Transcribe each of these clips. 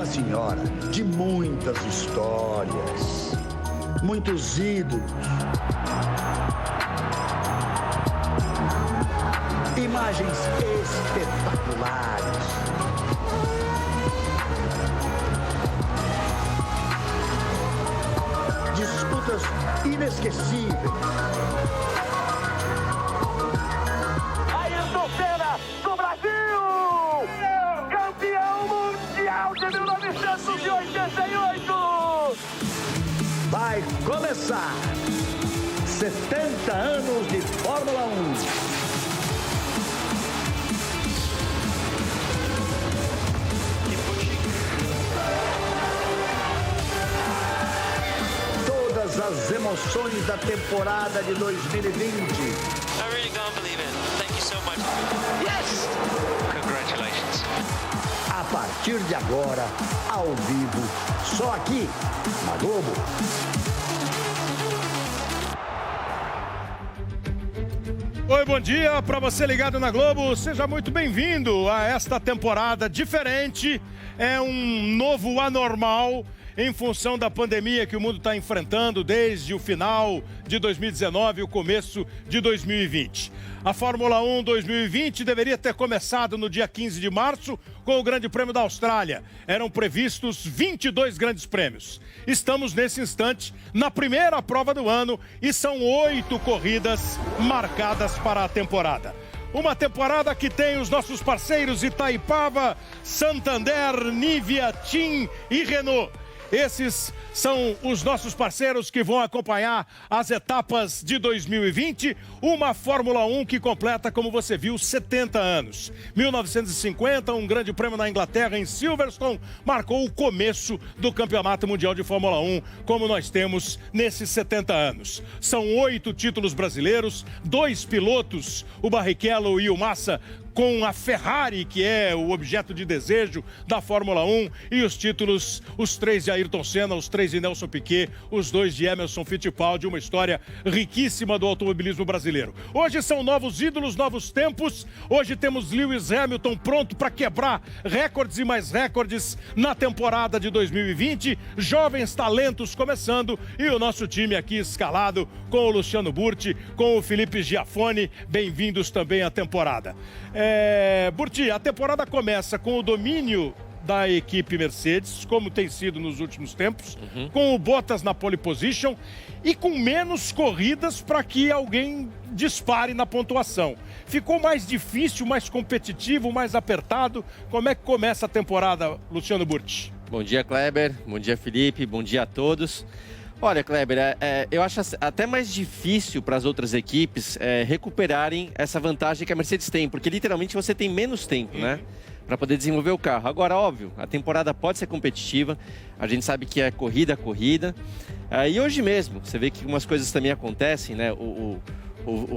uma senhora de muitas histórias, muitos ídolos, imagens espetaculares. Disputas inesquecíveis. Ayrton Senna do Brasil! Campeão mundial de 1988! Vai começar 70 anos de Fórmula 1. As emoções da temporada de 2020. I really can't believe it. Thank you so much. Yes! Congratulations. A partir de agora, ao vivo, só aqui, na Globo. Oi, bom dia para você ligado na Globo. Seja muito bem-vindo a esta temporada diferente. É um novo anormal em função da pandemia que o mundo está enfrentando desde o final de 2019 e o começo de 2020. A Fórmula 1 2020 deveria ter começado no dia 15 de março com o Grande Prêmio da Austrália. Eram previstos 22 grandes prêmios. Estamos nesse instante na primeira prova do ano e são 8 corridas marcadas para a temporada. Uma temporada que tem os nossos parceiros Itaipava, Santander, Nivea, TIM e Renault. Esses são os nossos parceiros que vão acompanhar as etapas de 2020, uma Fórmula 1 que completa, como você viu, 70 anos. 1950, um grande prêmio na Inglaterra, em Silverstone, marcou o começo do Campeonato Mundial de Fórmula 1, como nós temos nesses 70 anos. São 8 títulos brasileiros, 2 pilotos, o Barrichello e o Massa, com a Ferrari, que é o objeto de desejo da Fórmula 1, e os títulos, os 3 de Ayrton Senna, os 3 de Nelson Piquet, os 2 de Emerson Fittipaldi, uma história riquíssima do automobilismo brasileiro. Hoje são novos ídolos, novos tempos. Hoje temos Lewis Hamilton pronto para quebrar recordes e mais recordes na temporada de 2020. Jovens talentos começando e o nosso time aqui escalado com o Luciano Burti, com o Felipe Giafone. Bem-vindos também à temporada. Burti, a temporada começa com o domínio da equipe Mercedes, como tem sido nos últimos tempos, com o Bottas na pole position e com menos corridas para que alguém dispare na pontuação. Ficou mais difícil, mais competitivo, mais apertado. Como é que começa a temporada, Luciano Burti? Bom dia, Kleber. Bom dia, Felipe. Bom dia a todos. Olha, Kleber, eu acho até mais difícil para as outras equipes recuperarem essa vantagem que a Mercedes tem, porque literalmente você tem menos tempo, né, para poder desenvolver o carro. Agora, óbvio, a temporada pode ser competitiva, a gente sabe que é corrida a corrida, e hoje mesmo, você vê que algumas coisas também acontecem, né, o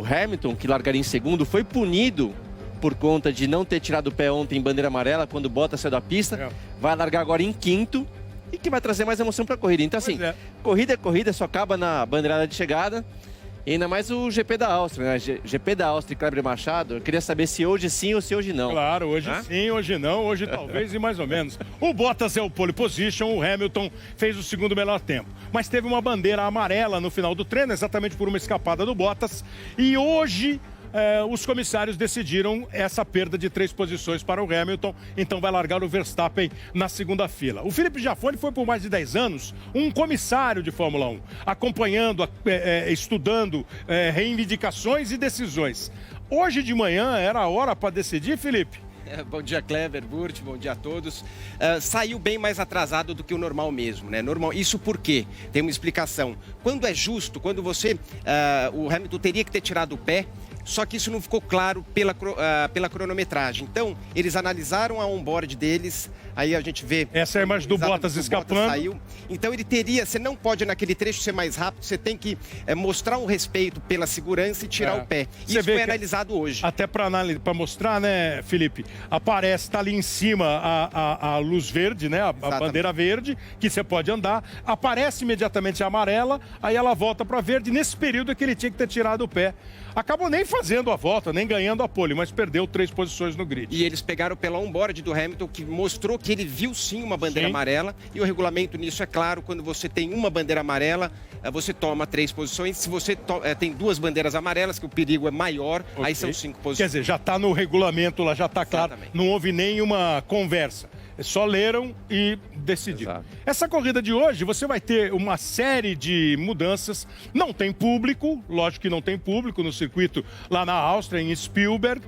Hamilton, que largaria em segundo, foi punido por conta de não ter tirado o pé ontem em bandeira amarela, quando o Bottas saiu da pista, vai largar agora em quinto, e que vai trazer mais emoção para a corrida. Então, assim, corrida é corrida, só acaba na bandeirada de chegada. E ainda mais o GP da Áustria, né? GP da Áustria e Kleber Machado, eu queria saber se hoje sim ou se hoje não. Claro, hoje sim, hoje não, hoje talvez e mais ou menos. O Bottas é o pole position, o Hamilton fez o segundo melhor tempo. Mas teve uma bandeira amarela no final do treino, exatamente por uma escapada do Bottas. E hoje os comissários decidiram essa perda de 3 posições para o Hamilton, então vai largar o Verstappen na segunda fila. O Felipe Giafone foi por mais de 10 anos um comissário de Fórmula 1, acompanhando, estudando reivindicações e decisões. Hoje de manhã era a hora para decidir, Felipe? Bom dia, Kleber, Burt, bom dia a todos. Saiu bem mais atrasado do que o normal mesmo, né? Isso por quê? Tem uma explicação. Quando é justo, quando o Hamilton teria que ter tirado o pé, só que isso não ficou claro pela cronometragem. Então, eles analisaram a onboard deles, aí a gente vê... Essa é a imagem do Bottas escapando. Saiu. Então, você não pode naquele trecho ser mais rápido, você tem que mostrar um respeito pela segurança e tirar o pé. Isso foi analisado hoje. Até para mostrar, né, Felipe, aparece, tá ali em cima a luz verde, né, a bandeira verde, que você pode andar, aparece imediatamente a amarela, aí ela volta para verde, nesse período é que ele tinha que ter tirado o pé. Acabou nem fazendo a volta, nem ganhando a pole, mas perdeu 3 posições no grid. E eles pegaram pela onboard do Hamilton, que mostrou que ele viu sim uma bandeira amarela, e o regulamento nisso é claro, quando você tem uma bandeira amarela, você toma 3 posições. Se você tem 2 bandeiras amarelas, que o perigo é maior, aí são 5 posições. Quer dizer, já está no regulamento lá, já está claro, não houve nenhuma conversa. Só leram e decidiram. Exato. Essa corrida de hoje, você vai ter uma série de mudanças. Não tem público, lógico que não tem público no circuito lá na Áustria, em Spielberg.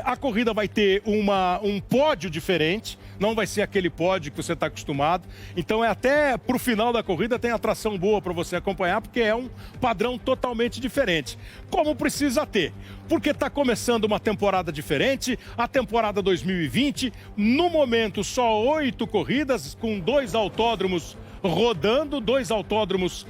A corrida vai ter um pódio diferente, não vai ser aquele pódio que você está acostumado. Então, até para o final da corrida tem atração boa para você acompanhar, porque é um padrão totalmente diferente. Como precisa ter? Porque está começando uma temporada diferente, a temporada 2020, no momento só 8 corridas, com 2 autódromos rodando, 2 autódromos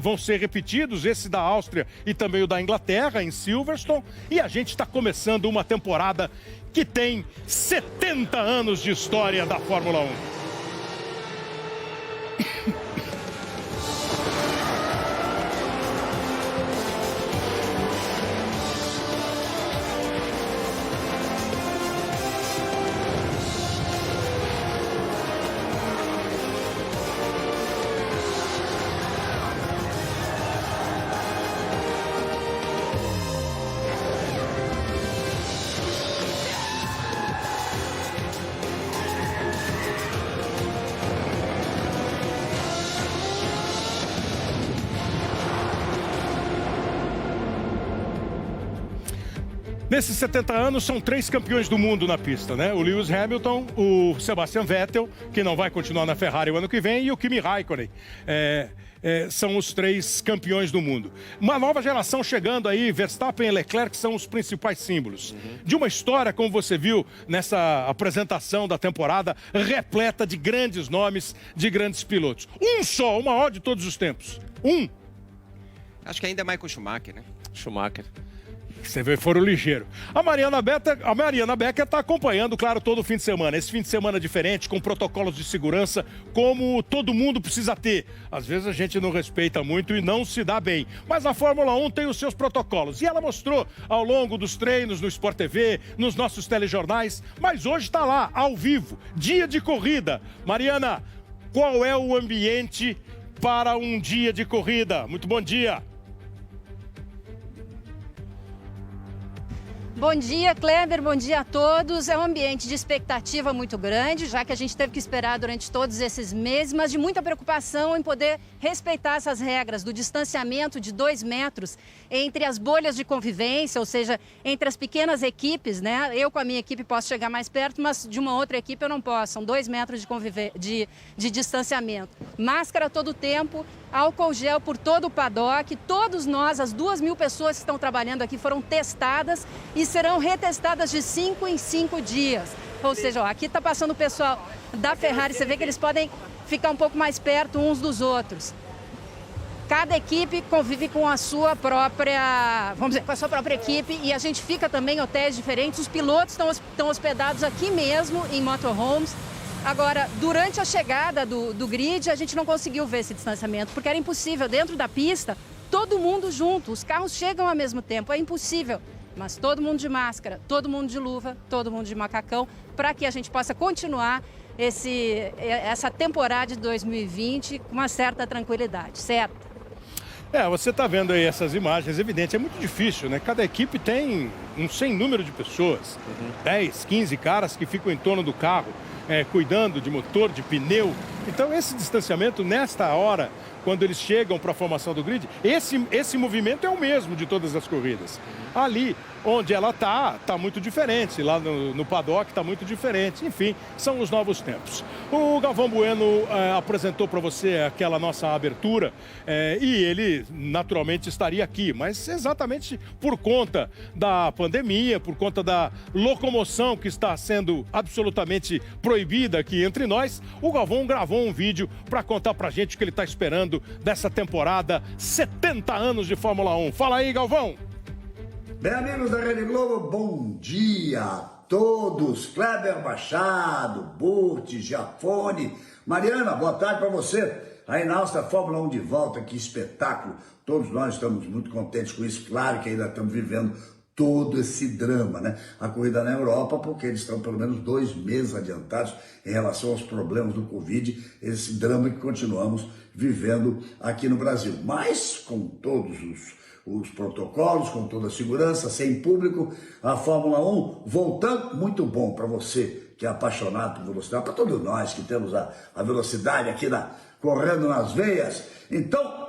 vão ser repetidos, esse da Áustria e também o da Inglaterra, em Silverstone, e a gente está começando uma temporada que tem 70 anos de história da Fórmula 1. Nesses 70 anos, são 3 campeões do mundo na pista, né? O Lewis Hamilton, o Sebastian Vettel, que não vai continuar na Ferrari o ano que vem, e o Kimi Raikkonen. São os 3 campeões do mundo. Uma nova geração chegando aí, Verstappen e Leclerc são os principais símbolos. De uma história, como você viu nessa apresentação da temporada, repleta de grandes nomes, de grandes pilotos. O maior de todos os tempos. Acho que ainda é Michael Schumacher, né? Schumacher. Você vê, foram ligeiro. A Mariana Becker está acompanhando, claro, todo o fim de semana. Esse fim de semana diferente, com protocolos de segurança, como todo mundo precisa ter. Às vezes a gente não respeita muito e não se dá bem. Mas a Fórmula 1 tem os seus protocolos. E ela mostrou ao longo dos treinos, no Sport TV, nos nossos telejornais. Mas hoje está lá, ao vivo, dia de corrida. Mariana, qual é o ambiente para um dia de corrida? Muito bom dia. Bom dia, Kleber, bom dia a todos. É um ambiente de expectativa muito grande, já que a gente teve que esperar durante todos esses meses, mas de muita preocupação em poder respeitar essas regras do distanciamento de 2 metros entre as bolhas de convivência, ou seja, entre as pequenas equipes, né? Eu com a minha equipe posso chegar mais perto, mas de uma outra equipe eu não posso. São 2 metros de distanciamento. Máscara todo o tempo, álcool gel por todo o paddock. Todos nós, as 2.000 pessoas que estão trabalhando aqui, foram testadas e serão retestadas de 5 em 5 dias. Ou seja, ó, aqui está passando o pessoal da Ferrari, você vê que eles podem ficar um pouco mais perto uns dos outros. Cada equipe convive com a sua própria, vamos dizer, com a sua própria equipe, e a gente fica também em hotéis diferentes. Os pilotos estão hospedados aqui mesmo, em motorhomes. Agora, durante a chegada do grid, a gente não conseguiu ver esse distanciamento, porque era impossível. Dentro da pista, todo mundo junto, os carros chegam ao mesmo tempo, é impossível. Mas todo mundo de máscara, todo mundo de luva, todo mundo de macacão, para que a gente possa continuar essa temporada de 2020 com uma certa tranquilidade, certo? Você está vendo aí essas imagens, evidente, é muito difícil, né? Cada equipe tem um sem número de pessoas, 10, 15 caras que ficam em torno do carro, cuidando de motor, de pneu. Então esse distanciamento, nesta hora, quando eles chegam para a formação do grid, esse movimento é o mesmo de todas as corridas. Ali onde ela está muito diferente. Lá no paddock está muito diferente. Enfim, são os novos tempos. O Galvão Bueno apresentou para você aquela nossa abertura e ele naturalmente estaria aqui, mas exatamente por conta da pandemia, por conta da locomoção que está sendo absolutamente proibida aqui entre nós, o Galvão gravou um vídeo para contar para a gente o que ele está esperando dessa temporada, 70 anos de Fórmula 1. Fala aí, Galvão! Bem, amigos da Rede Globo, bom dia a todos. Kleber Machado, Burt, Giafone, Mariana, boa tarde para você. Aí na Áustria, Fórmula 1 de volta, que espetáculo. Todos nós estamos muito contentes com isso. Claro que ainda estamos vivendo todo esse drama, né? A corrida na Europa, porque eles estão pelo menos 2 meses adiantados em relação aos problemas do Covid, esse drama que continuamos vivendo aqui no Brasil. Mas com todos os protocolos, com toda a segurança, sem público, a Fórmula 1 voltando, muito bom para você que é apaixonado por velocidade, para todos nós que temos a velocidade aqui correndo nas veias. Então,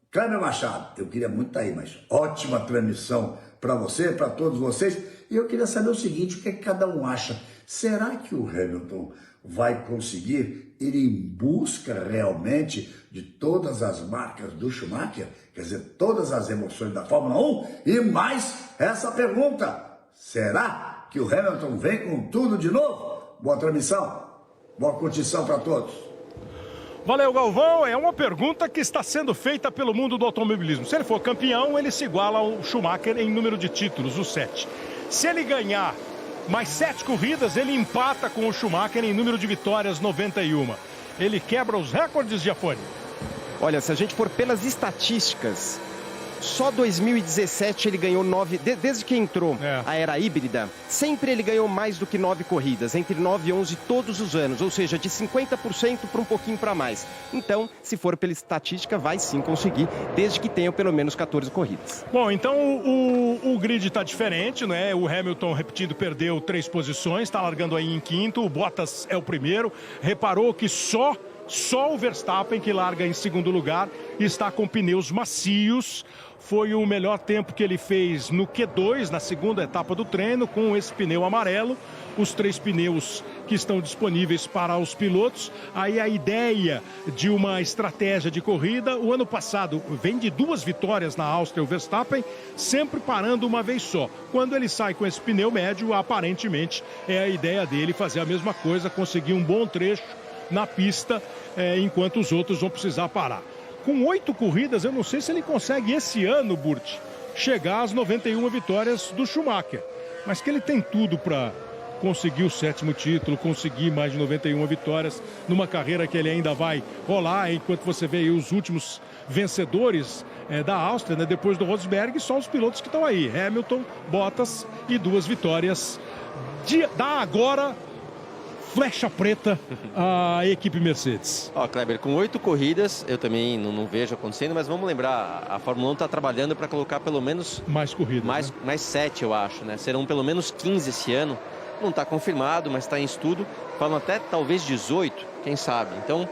Kleber Machado, eu queria muito estar aí, mas ótima transmissão para você, para todos vocês. E eu queria saber o seguinte, o que é que cada um acha? Será que o Hamilton vai conseguir ir em busca realmente de todas as marcas do Schumacher? Quer dizer, todas as emoções da Fórmula 1? E mais essa pergunta, será que o Hamilton vem com tudo de novo? Boa transmissão, boa curtição para todos. Valeu, Galvão. É uma pergunta que está sendo feita pelo mundo do automobilismo. Se ele for campeão, ele se iguala ao Schumacher em número de títulos, os 7. Se ele ganhar mais 7 corridas, ele empata com o Schumacher em número de vitórias, 91. Ele quebra os recordes, Giafone. Olha, se a gente for pelas estatísticas, só 2017 ele ganhou 9, desde que entrou a era híbrida, sempre ele ganhou mais do que 9 corridas, entre 9 e 11 todos os anos, ou seja, de 50% para um pouquinho para mais. Então, se for pela estatística, vai sim conseguir, desde que tenha pelo menos 14 corridas. Bom, então o grid está diferente, né? O Hamilton, repetindo, perdeu 3 posições, está largando aí em quinto, o Bottas é o primeiro. Reparou que só o Verstappen, que larga em segundo lugar, está com pneus macios. Foi o melhor tempo que ele fez no Q2, na segunda etapa do treino, com esse pneu amarelo. Os 3 pneus que estão disponíveis para os pilotos. Aí a ideia de uma estratégia de corrida. O ano passado vem de 2 vitórias na Áustria, o Verstappen, sempre parando uma vez só. Quando ele sai com esse pneu médio, aparentemente é a ideia dele fazer a mesma coisa, conseguir um bom trecho na pista, enquanto os outros vão precisar parar. Com 8 corridas, eu não sei se ele consegue esse ano, Burt, chegar às 91 vitórias do Schumacher. Mas que ele tem tudo para conseguir o 7º título, conseguir mais de 91 vitórias numa carreira que ele ainda vai rolar, enquanto você vê aí os últimos vencedores da Áustria, né? Depois do Rosberg, só os pilotos que estão aí, Hamilton, Bottas e 2 vitórias da agora flecha preta a equipe Mercedes. Kleber, com 8 corridas, eu também não vejo acontecendo, mas vamos lembrar, a Fórmula 1 está trabalhando para colocar pelo menos mais corridas, mais 7, eu acho, né? Serão pelo menos 15 esse ano. Não está confirmado, mas está em estudo. Falam até talvez 18, quem sabe. Então,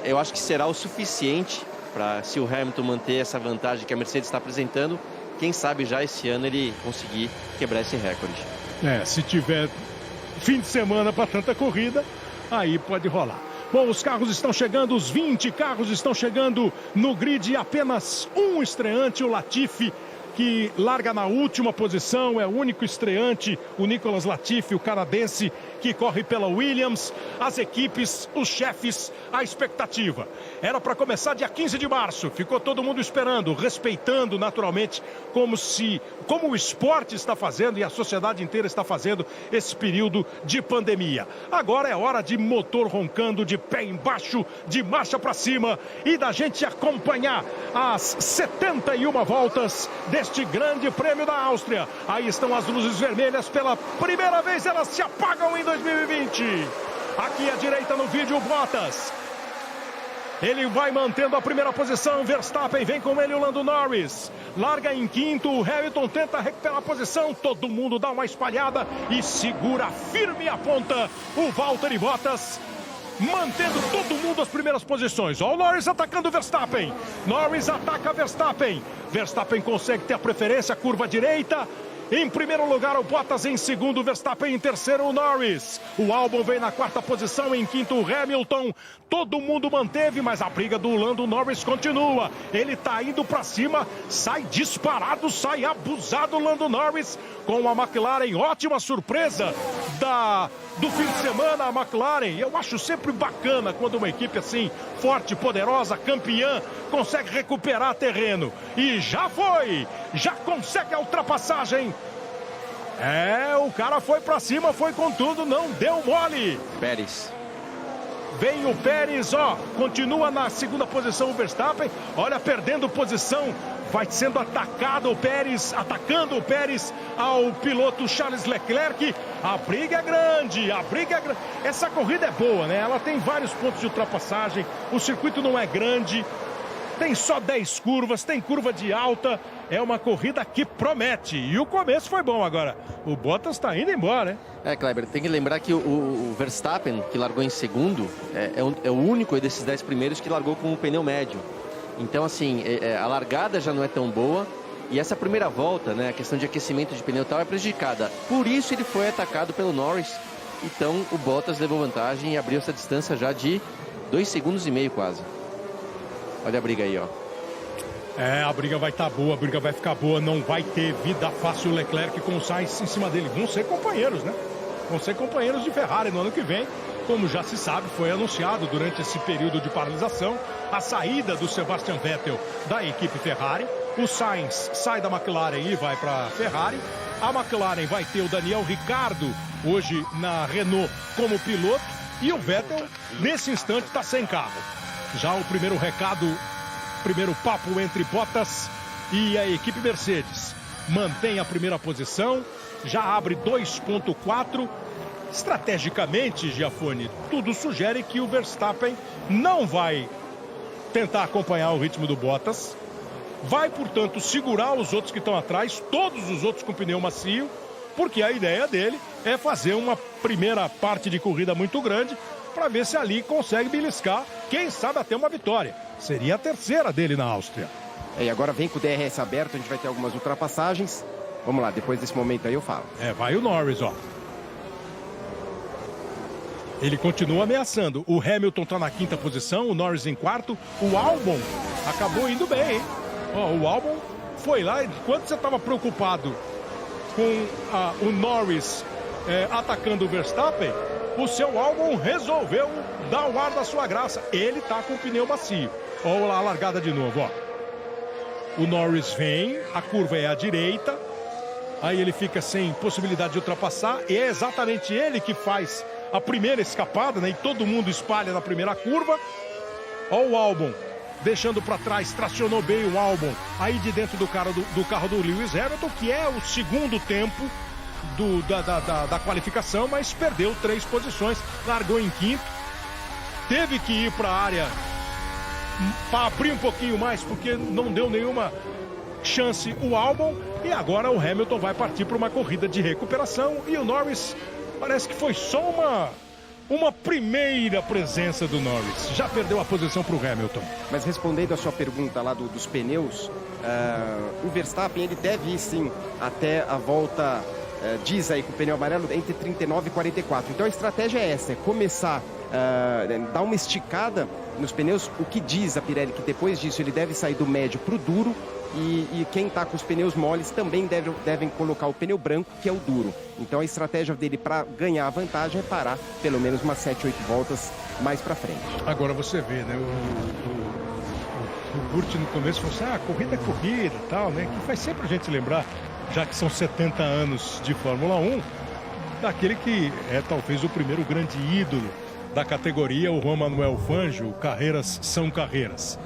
eu acho que será o suficiente para, se o Hamilton manter essa vantagem que a Mercedes está apresentando, quem sabe já esse ano ele conseguir quebrar esse recorde. Se tiver fim de semana para tanta corrida, aí pode rolar. Bom, os carros estão chegando, os 20 carros estão chegando no grid, apenas um estreante, o Latifi, que larga na última posição, é o único estreante, o Nicolas Latifi, o canadense, que corre pela Williams. As equipes, os chefes, a expectativa. Era para começar dia 15 de março, ficou todo mundo esperando, respeitando naturalmente como o esporte está fazendo e a sociedade inteira está fazendo esse período de pandemia. Agora é hora de motor roncando, de pé embaixo, de marcha para cima e da gente acompanhar as 71 voltas deste grande prêmio da Áustria. Aí estão as luzes vermelhas, pela primeira vez elas se apagam em 2020. Aqui à direita no vídeo, Bottas. Ele vai mantendo a primeira posição, Verstappen vem com ele, o Lando Norris. Larga em quinto, o Hamilton tenta recuperar a posição, todo mundo dá uma espalhada e segura firme a ponta o Valtteri Bottas, mantendo todo mundo as primeiras posições. Ó, o Norris atacando o Verstappen. Norris ataca Verstappen. Verstappen consegue ter a preferência, curva direita. Em primeiro lugar, o Bottas, em segundo, Verstappen, em terceiro, o Norris. O Albon vem na quarta posição, em quinto, o Hamilton. Todo mundo manteve, mas a briga do Lando Norris continua. Ele tá indo para cima, sai disparado, sai abusado o Lando Norris com a McLaren. Ótima surpresa do fim de semana, a McLaren. Eu acho sempre bacana quando uma equipe assim, forte, poderosa, campeã, consegue recuperar terreno. E já consegue a ultrapassagem. O cara foi pra cima, foi com tudo, não deu mole. Pérez. Vem o Pérez, continua na segunda posição o Verstappen, olha, perdendo posição, vai sendo atacando o Pérez ao piloto Charles Leclerc. A briga é grande, Essa corrida é boa, né? Ela tem vários pontos de ultrapassagem, o circuito não é grande, tem só 10 curvas, tem curva de alta. É uma corrida que promete. E o começo foi bom agora. O Bottas está indo embora, né? Kleber, tem que lembrar que o Verstappen, que largou em segundo, é o único desses 10 primeiros que largou com o pneu médio. Então, assim, a largada já não é tão boa. E essa primeira volta, né, a questão de aquecimento de pneu e tal é prejudicada. Por isso ele foi atacado pelo Norris. Então o Bottas levou vantagem e abriu essa distância já de 2,5 segundos quase. Olha a briga aí, ó. A briga vai estar boa, a briga vai ficar boa. Não vai ter vida fácil o Leclerc com o Sainz em cima dele. Vão ser companheiros, né? Vão ser companheiros de Ferrari no ano que vem. Como já se sabe, foi anunciado durante esse período de paralisação a saída do Sebastian Vettel da equipe Ferrari. O Sainz sai da McLaren e vai para a Ferrari. A McLaren vai ter o Daniel Ricciardo hoje na Renault como piloto. E o Vettel, nesse instante, está sem carro. Já o primeiro recado, primeiro papo entre Bottas e a equipe Mercedes. Mantém a primeira posição, já abre 2,4. Estrategicamente, Giafone, tudo sugere que o Verstappen não vai tentar acompanhar o ritmo do Bottas. Vai, portanto, segurar os outros que estão atrás, todos os outros com pneu macio, porque a ideia dele é fazer uma primeira parte de corrida muito grande para ver se ali consegue beliscar, quem sabe até uma vitória. Seria a terceira dele na Áustria. E agora vem com o DRS aberto, a gente vai ter algumas ultrapassagens. Vamos lá, depois desse momento aí eu falo. Vai o Norris, ó. Ele continua ameaçando. O Hamilton está na 5ª posição, o Norris em 4º. O Albon acabou indo bem, hein? O Albon foi lá, enquanto você estava preocupado com o Norris atacando o Verstappen, o seu Albon resolveu dar o ar da sua graça. Ele está com o pneu macio. Olha lá a largada de novo, ó. O Norris vem, a curva é à direita, aí ele fica sem possibilidade de ultrapassar, e é exatamente ele que faz a primeira escapada, né? E todo mundo espalha na primeira curva. Olha o Albon deixando para trás, tracionou bem o Albon aí de dentro do carro do Lewis Hamilton, que é o segundo tempo da qualificação, mas perdeu 3 posições, largou em 5º, teve que ir para a área para abrir um pouquinho mais, porque não deu nenhuma chance o Albon, e agora o Hamilton vai partir para uma corrida de recuperação, e o Norris parece que foi só uma primeira presença do Norris. Já perdeu a posição para o Hamilton. Mas respondendo a sua pergunta lá dos pneus, o Verstappen ele deve ir sim até a volta, diz aí com o pneu amarelo, entre 39 e 44. Então a estratégia é essa, é começar dar uma esticada nos pneus. O que diz a Pirelli que depois disso ele deve sair do médio para o duro, e quem está com os pneus moles também devem colocar o pneu branco, que é o duro. Então a estratégia dele para ganhar a vantagem é parar pelo menos umas 7, 8 voltas mais para frente. Agora você vê, né, o Burt no começo falou assim, corrida é corrida e tal, né, que faz sempre a gente lembrar, já que são 70 anos de Fórmula 1, daquele que é talvez o primeiro grande ídolo da categoria, o Juan Manuel Fangio. Carreiras são carreiras.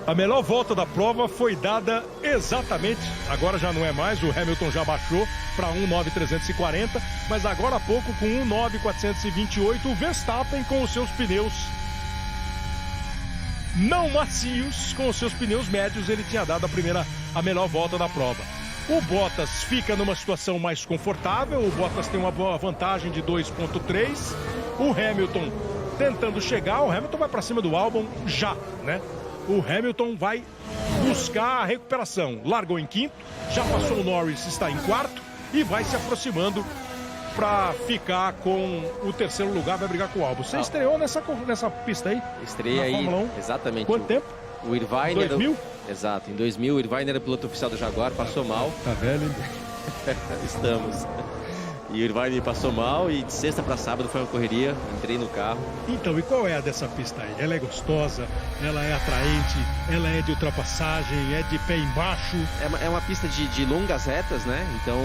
A melhor volta da prova foi dada exatamente, agora já não é mais, o Hamilton já baixou para 1.9.340, mas agora há pouco com 1.9.428, o Verstappen com os seus pneus não macios, com os seus pneus médios, ele tinha dado a melhor volta da prova. O Bottas fica numa situação mais confortável, o Bottas tem uma boa vantagem de 2,3, o Hamilton tentando chegar, o Hamilton vai para cima do Albon já, né? O Hamilton vai buscar a recuperação. Largou em 5º, já passou o Norris, está em 4º e vai se aproximando para ficar com o terceiro lugar, vai brigar com o Albon. Você estreou nessa pista aí? Estreia aí, Fórmula 1. Exatamente. Quanto tempo? O Irvine. 2000? Exato, em 2000 o Irvine era piloto oficial do Jaguar, passou mal. Tá velho? Estamos. E o Irvine passou mal e de sexta para sábado foi uma correria, entrei no carro. Então, e qual é a dessa pista aí? Ela é gostosa, ela é atraente, ela é de ultrapassagem, é de pé embaixo? É uma pista de longas retas, né? Então,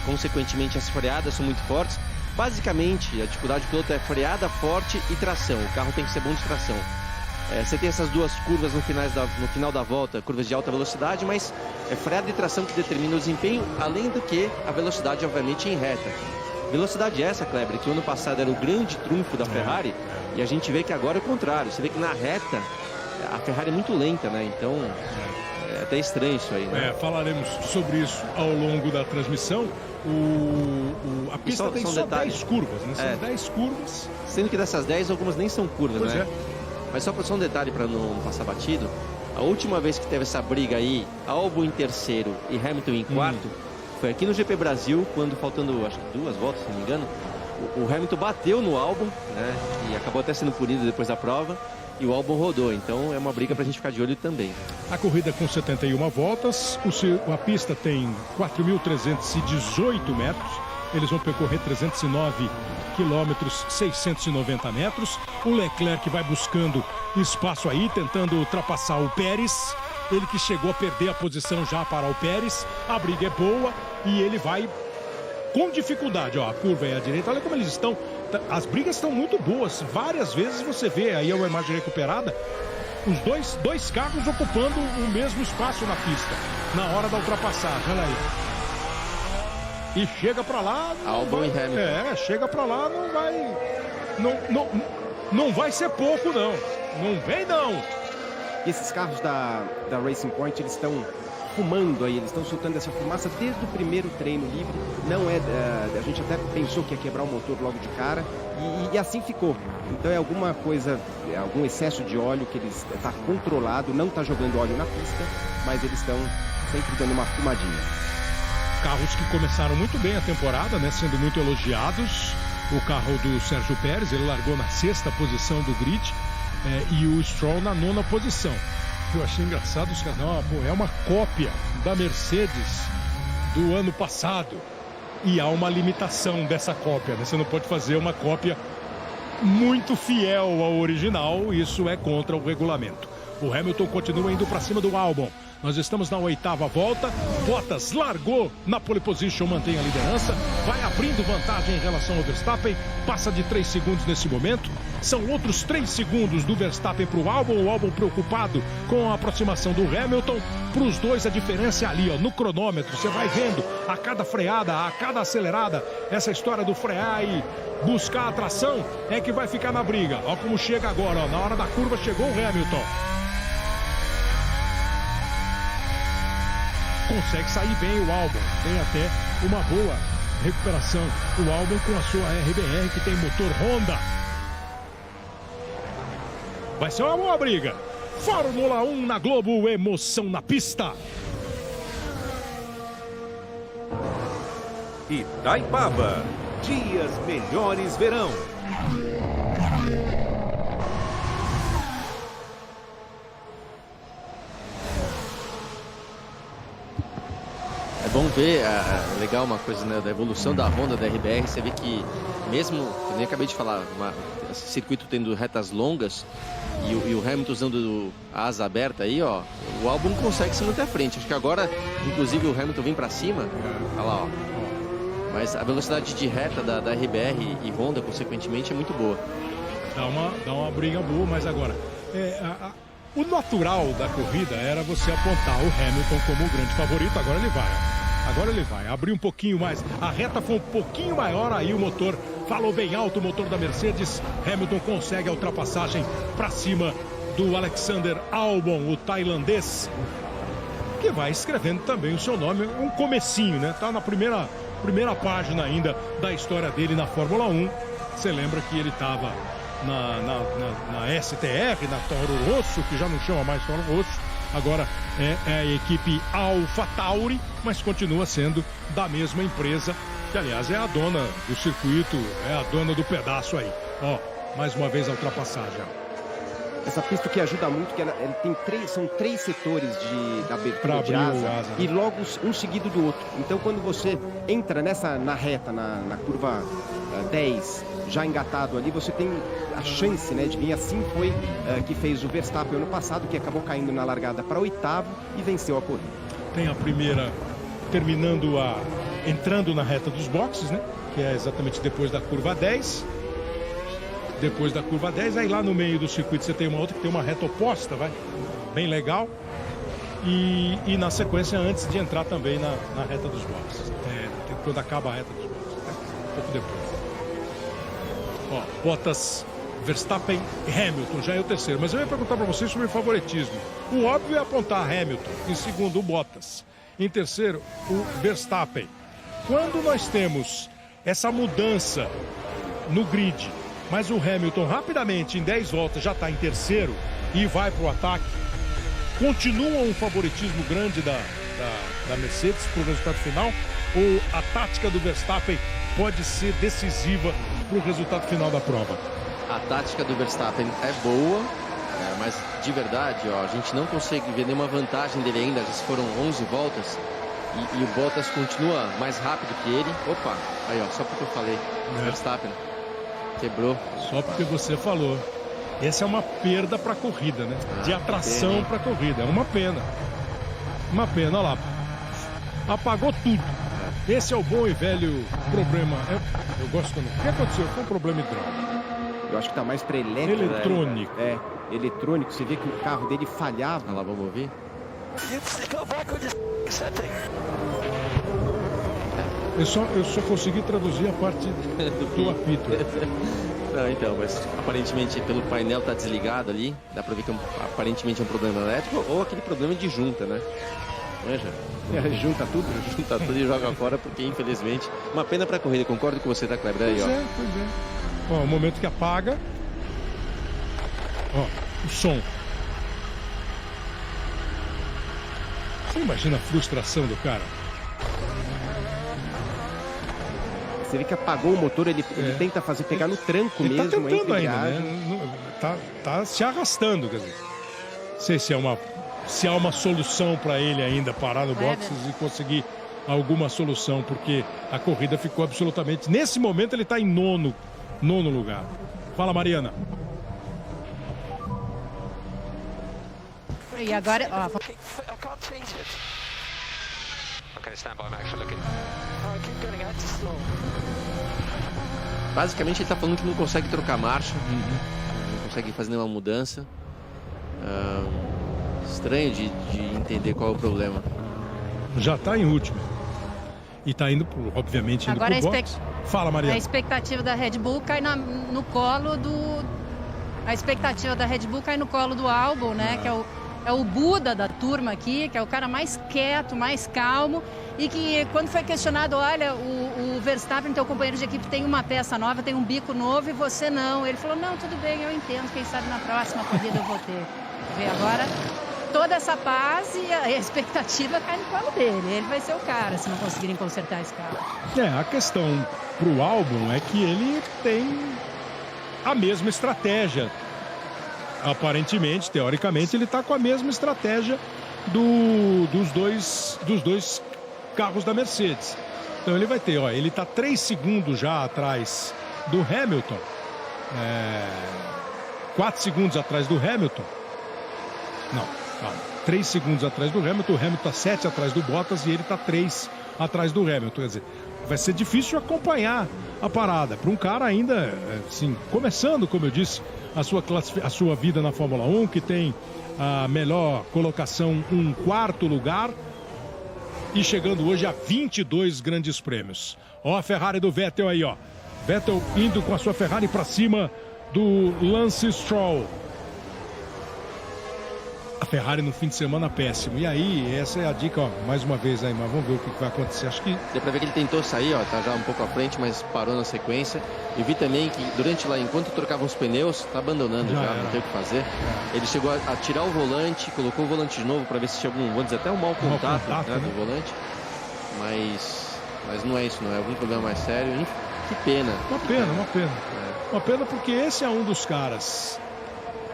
consequentemente, as freadas são muito fortes. Basicamente, a dificuldade do piloto é freada forte e tração. O carro tem que ser bom de tração. Você tem essas duas curvas no final da volta, curvas de alta velocidade, mas é freada e tração que determina o desempenho, além do que a velocidade, obviamente, em reta. Velocidade essa, Kleber, que o ano passado era o grande trunfo da Ferrari, e a gente vê que agora é o contrário. Você vê que na reta a Ferrari é muito lenta, né? Então é até estranho isso aí, né? Falaremos sobre isso ao longo da transmissão. A pista tem só 10 curvas, né? São 10 curvas. Sendo que dessas 10, algumas nem são curvas, pois né? Mas só um detalhe para não passar batido. A última vez que teve essa briga aí, Albon em terceiro e Hamilton em quarto, foi aqui no GP Brasil, quando faltando, acho que 2 voltas, se não me engano, o Hamilton bateu no Albon, né? E acabou até sendo punido depois da prova. E o Albon rodou, então é uma briga para a gente ficar de olho também. A corrida com 71 voltas, a pista tem 4.318 metros, eles vão percorrer 309 quilômetros, 690 metros. O Leclerc vai buscando espaço aí, tentando ultrapassar o Pérez, ele que chegou a perder a posição já para o Pérez. A briga é boa e ele vai com dificuldade, a curva é à direita, olha como eles estão. As brigas estão muito boas. Várias vezes você vê aí uma imagem recuperada, os dois carros ocupando o mesmo espaço na pista na hora da ultrapassagem. Olha aí. E chega pra lá. Albon e Hamilton. Chega pra lá, não vai ser pouco, não. Não vem, não. E esses carros da Racing Point, eles estão fumando aí, eles estão soltando essa fumaça desde o primeiro treino livre. Não a gente até pensou que ia quebrar o motor logo de cara e assim ficou. Então é alguma coisa, algum excesso de óleo que eles está controlado, não está jogando óleo na pista, mas eles estão sempre dando uma fumadinha. Carros que começaram muito bem a temporada, né, sendo muito elogiados. O carro do Sérgio Pérez, ele largou na 6ª posição do grid, e o Stroll na 9ª posição. Eu achei engraçado, os caras, é uma cópia da Mercedes do ano passado. E há uma limitação dessa cópia, né? Você não pode fazer uma cópia muito fiel ao original, isso é contra o regulamento. O Hamilton continua indo para cima do Albon. Nós estamos na 8ª volta. Bottas largou na pole position, mantém a liderança, vai abrindo vantagem em relação ao Verstappen, passa de 3 segundos nesse momento. São outros 3 segundos do Verstappen para o Albon preocupado com a aproximação do Hamilton. Para os dois a diferença é ali, ó, no cronômetro. Você vai vendo a cada freada, a cada acelerada, essa história do frear e buscar a tração é que vai ficar na briga. Ó como chega agora, ó, na hora da curva chegou o Hamilton. Consegue sair bem o Albon, tem até uma boa recuperação o Albon com a sua RBR que tem motor Honda. Vai ser uma boa briga. Fórmula 1 na Globo, emoção na pista. Itaipava, dias melhores verão. É bom ver, legal uma coisa, né, da evolução da Honda, da RBR. Você vê que mesmo, eu nem acabei de falar, esse circuito tendo retas longas e o Hamilton usando a asa aberta aí, ó, o Albon consegue se manter à frente. Acho que agora, inclusive, o Hamilton vem para cima. Olha lá, ó. Mas a velocidade de reta da RBR e Honda, consequentemente, é muito boa. Dá uma briga boa, mas agora o natural da corrida era você apontar o Hamilton como o grande favorito. Agora ele vai abrir um pouquinho mais, a reta foi um pouquinho maior, aí o motor falou bem alto, o motor da Mercedes. Hamilton consegue a ultrapassagem para cima do Alexander Albon, o tailandês, que vai escrevendo também o seu nome, um comecinho, né? Tá na primeira página ainda da história dele na Fórmula 1. Você lembra que ele estava na STR, na Toro Rosso, que já não chama mais Toro Rosso, agora é a equipe AlphaTauri, mas continua sendo da mesma empresa, que aliás é a dona do circuito, é a dona do pedaço aí. Ó, mais uma vez a ultrapassagem. Essa pista que ajuda muito, que ela tem são 3 setores da abertura de asa, e logo um seguido do outro. Então quando você entra na reta, na curva 10, já engatado ali, você tem a chance, né, de vir. Assim foi que fez o Verstappen ano passado, que acabou caindo na largada para 8º e venceu a corrida. Tem a primeira entrando na reta dos boxes, né, que é exatamente depois da curva 10. depois da curva 10. Aí lá no meio do circuito você tem uma outra que tem uma reta oposta, bem legal. E na sequência, antes de entrar também na reta dos boxes. Quando acaba a reta dos boxes. Um pouco depois. Ó, Bottas, Verstappen e Hamilton, já é o terceiro. Mas eu ia perguntar para vocês sobre o favoritismo. O óbvio é apontar Hamilton. Em segundo, o Bottas. Em terceiro, o Verstappen. Quando nós temos essa mudança no grid, mas o Hamilton rapidamente, em 10 voltas, já está em terceiro e vai para o ataque, continua um favoritismo grande da Mercedes para o resultado final? Ou a tática do Verstappen pode ser decisiva para o resultado final da prova? A tática do Verstappen é boa, mas de verdade, ó, a gente não consegue ver nenhuma vantagem dele ainda. Já foram 11 voltas e o Bottas continua mais rápido que ele. Opa, aí ó, só porque eu falei. Verstappen quebrou. Só porque você falou. Essa é uma perda para a corrida, né? De atração para a corrida. É uma pena. Uma pena, olha lá. Apagou tudo. Esse é o bom e velho problema. Eu gosto quando... O que aconteceu? Foi um problema hidráulico. Eu acho que tá mais para elétrico. Eletrônico. Eletrônico. Você vê que o carro dele falhava. Olha lá, vamos ouvir? Eu só consegui traduzir a parte do apito. Não, então, mas aparentemente pelo painel tá desligado ali, dá pra ver que aparentemente é um problema elétrico ou aquele problema de junta, né? Veja. Junta tudo? Junta tudo e joga fora, porque infelizmente, uma pena pra corrida, concordo com você, tá, Kleber? Aí, ó. Pois é. Ó, o momento que apaga. Ó, o som. Você imagina a frustração do cara? Você vê que apagou o motor, ele tenta pegar no tranco ele mesmo. Tá tentando ainda, né? Tá se arrastando, quer dizer. Não sei se há uma solução para ele ainda parar no boxes e conseguir alguma solução, porque a corrida ficou absolutamente... Nesse momento ele está em nono lugar. Fala, Mariana. E agora, ó... Okay, stand by, Max, looking. Basicamente ele tá falando que não consegue trocar marcha, não consegue fazer nenhuma mudança. Estranho de entender qual é o problema. Já tá em último. E tá indo, obviamente, indo agora pro box. Fala, Mariana. A expectativa da Red Bull cai no colo do... A expectativa da Red Bull cai no colo do Albon, né? Que é o Buda da turma aqui, que é o cara mais quieto, mais calmo. E que quando foi questionado, olha, o Verstappen, teu companheiro de equipe, tem uma peça nova, tem um bico novo e você não. Ele falou, não, tudo bem, eu entendo, quem sabe na próxima corrida eu vou ter. Vê agora... Toda essa paz e a expectativa cai no colo dele. Ele vai ser o cara se não conseguirem consertar esse carro. A questão pro Albon é que ele tem a mesma estratégia. Aparentemente, teoricamente, ele está com a mesma estratégia dos dois carros da Mercedes. Então ele vai ter, ó, ele está 3 segundos já atrás do Hamilton. 4 segundos atrás do Hamilton. Não, calma. 3 segundos atrás do Hamilton. O Hamilton está 7 atrás do Bottas e ele está 3 atrás do Hamilton. Quer dizer, vai ser difícil acompanhar a parada. Para um cara ainda, assim, começando, como eu disse, a sua vida na Fórmula 1, que tem a melhor colocação, um 4º lugar, e chegando hoje a 22 grandes prêmios. Ó a Ferrari do Vettel aí, ó. Vettel indo com a sua Ferrari para cima do Lance Stroll. A Ferrari no fim de semana péssimo. E aí, essa é a dica, ó, mais uma vez aí, mas vamos ver o que vai acontecer. Acho que... Deu pra ver que ele tentou sair, ó, tá já um pouco à frente, mas parou na sequência. E vi também que durante lá, enquanto trocavam os pneus, tá abandonando já não tem o que fazer. Ele chegou a tirar o volante, colocou o volante de novo pra ver se tinha algum, vamos dizer, até um mau contato, né, do volante. Mas não é isso, não é algum problema mais sério. Que pena. Uma pena. Uma pena porque esse é um dos caras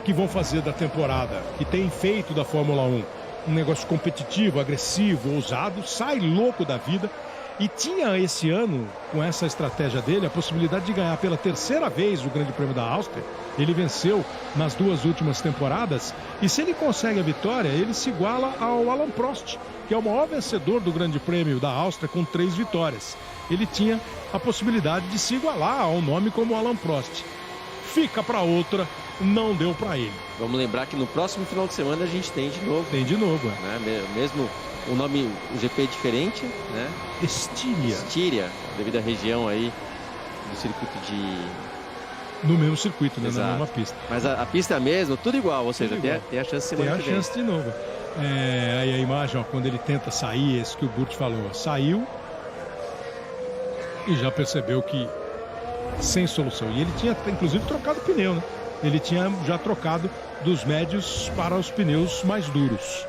que vão fazer da temporada, que tem feito da Fórmula 1 um negócio competitivo, agressivo, ousado, sai louco da vida e tinha esse ano, com essa estratégia dele, a possibilidade de ganhar pela 3ª vez o Grande Prêmio da Áustria. Ele venceu nas 2 últimas temporadas e se ele consegue a vitória, ele se iguala ao Alain Prost, que é o maior vencedor do Grande Prêmio da Áustria com 3 vitórias. Ele tinha a possibilidade de se igualar ao nome como Alain Prost. fica para outra, não deu para ele. Vamos lembrar que no próximo final de semana a gente tem de novo. Tem de novo, né? Mesmo o nome, o GP é diferente, né? Estíria, devido à região aí do circuito no mesmo circuito, né? Exato. Na mesma pista. Mas a pista é a mesma, tudo igual, ou seja, tem a chance de semana que vem. Tem a chance de novo. Aí a imagem, ó, quando ele tenta sair, esse que o Burt falou, saiu e já percebeu que sem solução. E ele tinha, inclusive, trocado o pneu, né? Ele tinha já trocado dos médios para os pneus mais duros.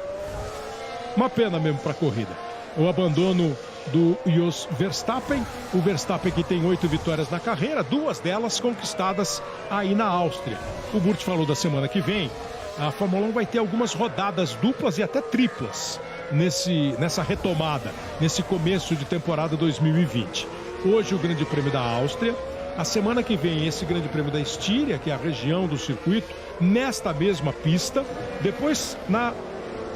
Uma pena mesmo para a corrida. O abandono do Jos Verstappen. O Verstappen que tem 8 vitórias na carreira, 2 delas conquistadas aí na Áustria. O Burt falou da semana que vem. A Fórmula 1 vai ter algumas rodadas duplas e até triplas nessa retomada, nesse começo de temporada 2020. Hoje o Grande Prêmio da Áustria. A semana que vem esse Grande Prêmio da Estíria, que é a região do circuito, nesta mesma pista. Depois, na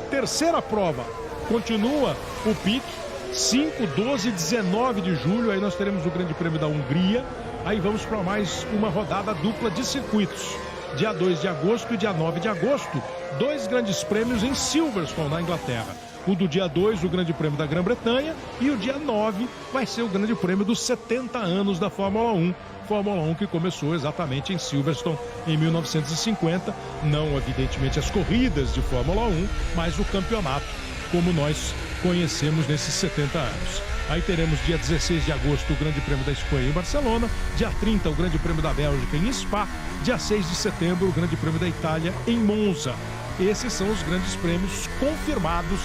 terceira prova, continua o pique. 5, 12 e 19 de julho, aí nós teremos o Grande Prêmio da Hungria. Aí vamos para mais uma rodada dupla de circuitos. Dia 2 de agosto e dia 9 de agosto, 2 grandes prêmios em Silverstone, na Inglaterra. O do dia 2, o Grande Prêmio da Grã-Bretanha, e o dia 9 vai ser o Grande Prêmio dos 70 anos da Fórmula 1. Fórmula 1 que começou exatamente em Silverstone em 1950. Não, evidentemente, as corridas de Fórmula 1, mas o campeonato, como nós conhecemos nesses 70 anos. Aí teremos dia 16 de agosto o Grande Prêmio da Espanha em Barcelona, dia 30 o Grande Prêmio da Bélgica em Spa, dia 6 de setembro o Grande Prêmio da Itália em Monza. Esses são os grandes prêmios confirmados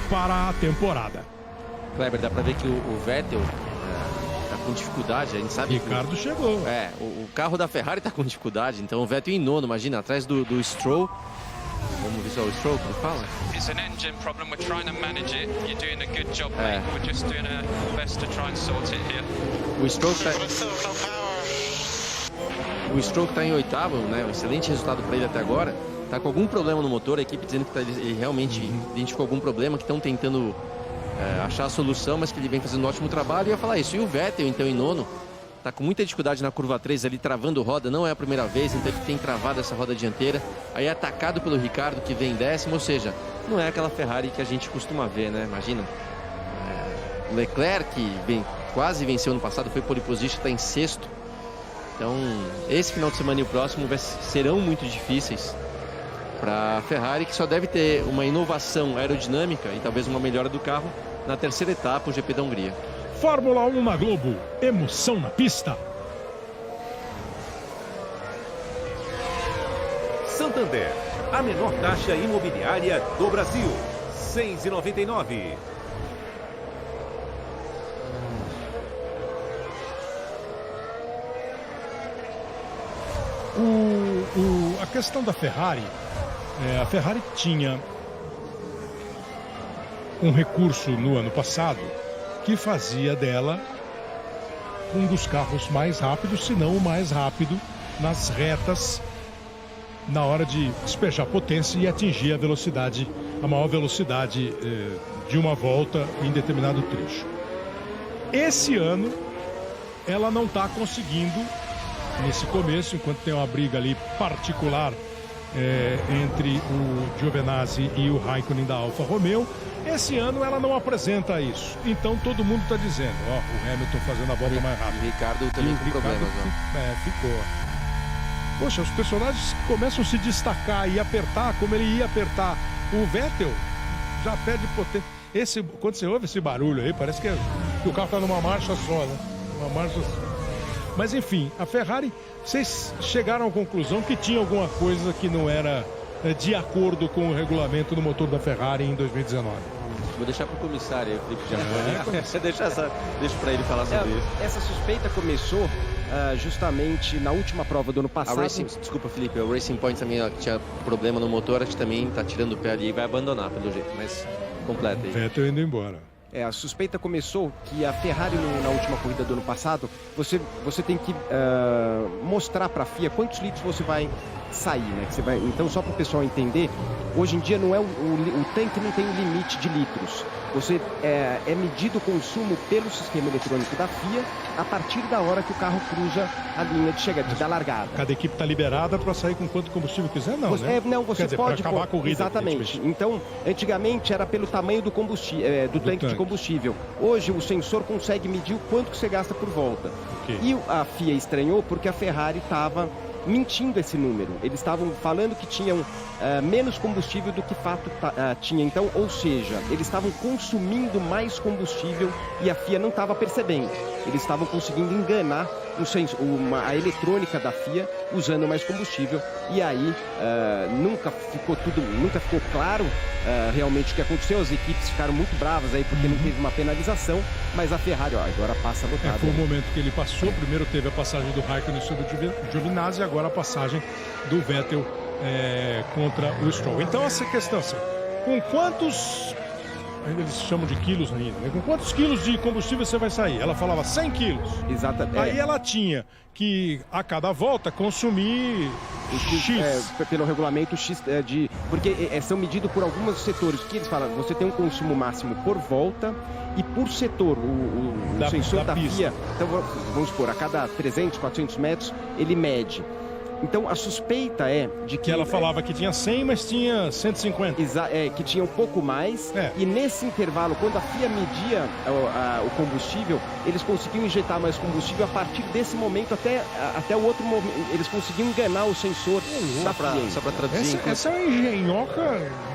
para a temporada. Kleber, dá para ver que o Vettel tá com dificuldade, a gente sabe. Ricardo chegou. O carro da Ferrari tá com dificuldade, então o Vettel em nono, imagina, atrás do Stroll. Vamos ver se é o Stroll que fala. It's an engine problem. We're trying to manage it. You're doing a good job, mate. We're just doing our best to try and sort it here. O Stroll que tá em oitavo, né? Um excelente resultado para ele até agora. Tá com algum problema no motor, a equipe dizendo que ele realmente identificou algum problema, que estão tentando achar a solução, mas que ele vem fazendo um ótimo trabalho. E eu ia falar isso. E o Vettel, então, em nono, tá com muita dificuldade na curva 3 ali, travando roda, não é a primeira vez, então ele tem travado essa roda dianteira. Aí é atacado pelo Ricardo, que vem em décimo, ou seja, não é aquela Ferrari que a gente costuma ver, né? Imagina. O Leclerc, que quase venceu no passado, foi pole position, está em sexto. Então, esse final de semana e o próximo serão muito difíceis para a Ferrari, que só deve ter uma inovação aerodinâmica e talvez uma melhora do carro na terceira etapa, o GP da Hungria. Fórmula 1 na Globo, emoção na pista. Santander, a menor taxa imobiliária do Brasil, 6,99. A questão da Ferrari, a Ferrari tinha um recurso no ano passado que fazia dela um dos carros mais rápidos, se não o mais rápido, nas retas, na hora de despejar potência e atingir a maior velocidade de uma volta em determinado trecho. Esse ano, ela não está conseguindo, nesse começo, enquanto tem uma briga ali particular entre o Giovinazzi e o Raikkonen da Alfa Romeo, esse ano ela não apresenta isso. Então todo mundo está dizendo, o Hamilton fazendo a volta mais rápida. O Ricardo também com problemas, ficou. Poxa, os personagens começam a se destacar e apertar, como ele ia apertar. O Vettel já perde potência. Quando você ouve esse barulho aí, parece que o carro está numa marcha só, né? Uma marcha só. Mas enfim, a Ferrari, vocês chegaram à conclusão que tinha alguma coisa que não era de acordo com o regulamento do motor da Ferrari em 2019. Vou deixar para o comissário, Felipe Giafone. Deixa para ele falar sobre isso. Essa suspeita começou justamente na última prova do ano passado. Desculpa, Felipe, o Racing Point também tinha problema no motor, acho que também está tirando o pé ali e vai abandonar, pelo jeito, mas completa aí. Vettel indo embora. A suspeita começou que a Ferrari, na última corrida do ano passado, você tem que mostrar para a FIA quantos litros você vai sair, né? Então, só para o pessoal entender, hoje em dia não é o tanque não tem um limite de litros. Você é medido o consumo pelo sistema eletrônico da FIA a partir da hora que o carro cruza a linha de chegada, da largada. Cada equipe está liberada para sair com quanto combustível quiser, não, né? Não, você Quer dizer, pode... para acabar a corrida. Exatamente. Então, antigamente era pelo tamanho do combustível, do tanque de combustível. Hoje o sensor consegue medir o quanto que você gasta por volta. Okay. E a FIA estranhou porque a Ferrari estava mentindo esse número. Eles estavam falando que tinham menos combustível do que fato tinha. Então, ou seja, eles estavam consumindo mais combustível e a FIA não estava percebendo. Eles estavam conseguindo enganar a eletrônica da FIA usando mais combustível. E aí nunca ficou claro realmente o que aconteceu. As equipes ficaram muito bravas aí porque não teve uma penalização, mas a Ferrari agora passa lotada. Foi o momento que ele passou. Primeiro teve a passagem do Raikkonen sobre o Giovinazzi, agora a passagem do Vettel contra o Stroll. Então essa questão assim, com quantos, eles chamam de quilos ainda, né? Com quantos quilos de combustível você vai sair? Ela falava 100 quilos. Exatamente. Aí ela tinha que a cada volta consumir X. Pelo regulamento X, porque são medidos por alguns setores. O que eles falam? Você tem um consumo máximo por volta e por setor. O sensor da FIA, então vamos supor, a cada 300, 400 metros, ele mede. Então a suspeita é de que... ela falava que tinha 100, mas tinha 150. Que tinha um pouco mais. E nesse intervalo, quando a FIA media o combustível, eles conseguiam injetar mais combustível. A partir desse momento até o outro momento, eles conseguiam enganar o sensor da FIA. Só para traduzir... Essa é uma engenhoca...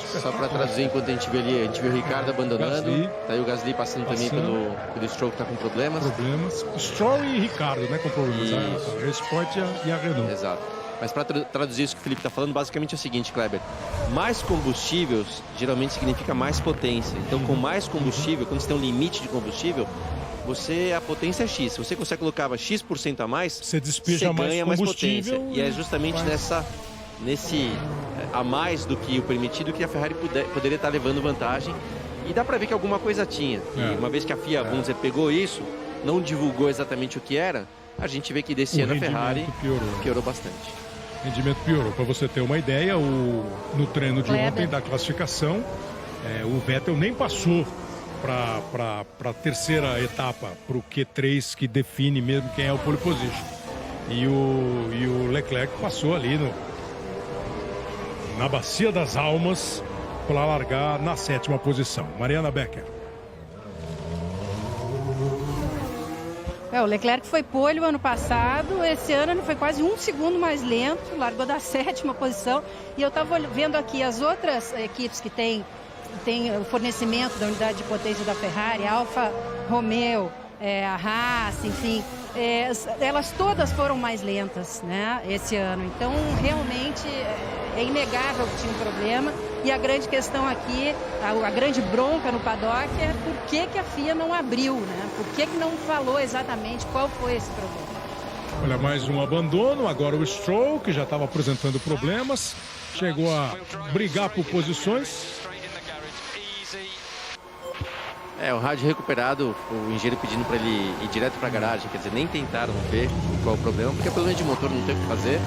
Só para traduzir, enquanto a gente vê ali, a gente vê o Ricardo abandonando. Tá aí o Gasly passando também pelo Stroll, que tá com problemas. Stroll e Ricardo, né, com problemas. A Sport e a Renault. Exato. Mas para traduzir isso que o Felipe tá falando, basicamente é o seguinte, Kleber. Mais combustíveis geralmente significa mais potência. Então, com mais combustível, quando você tem um limite de combustível, a potência é X. Se você consegue colocar X% a mais, você despeja ganha mais combustível. Potência. E é justamente nesse a mais do que o permitido que a Ferrari poderia estar levando vantagem. E dá para ver que alguma coisa tinha. E uma vez que a FIA, vamos dizer, pegou isso, não divulgou exatamente o que era, a gente vê que desse ano a Ferrari piorou bastante. O rendimento piorou. Para você ter uma ideia, no treino de ontem da classificação, o Vettel nem passou para a terceira etapa, para o Q3, que define mesmo quem é o pole position. E o Leclerc passou ali na Bacia das Almas para largar na 7ª posição. Mariana Becker. O Leclerc foi pole o ano passado, esse ano ele foi quase 1 segundo mais lento, largou da 7ª posição. E eu estava vendo aqui as outras equipes que têm o fornecimento da unidade de potência da Ferrari, Alfa Romeo, a Haas, enfim, elas todas foram mais lentas, né, esse ano. Então, realmente, é inegável que tinha um problema. E a grande questão aqui, a grande bronca no paddock é por que a FIA não abriu, né? Por que não falou exatamente qual foi esse problema. Olha, mais um abandono. Agora o Stroll, que já estava apresentando problemas, chegou a brigar por posições. O rádio recuperado, o engenheiro pedindo para ele ir direto para a garagem, quer dizer, nem tentaram ver qual o problema, porque pelo menos de motor não tem o que fazer.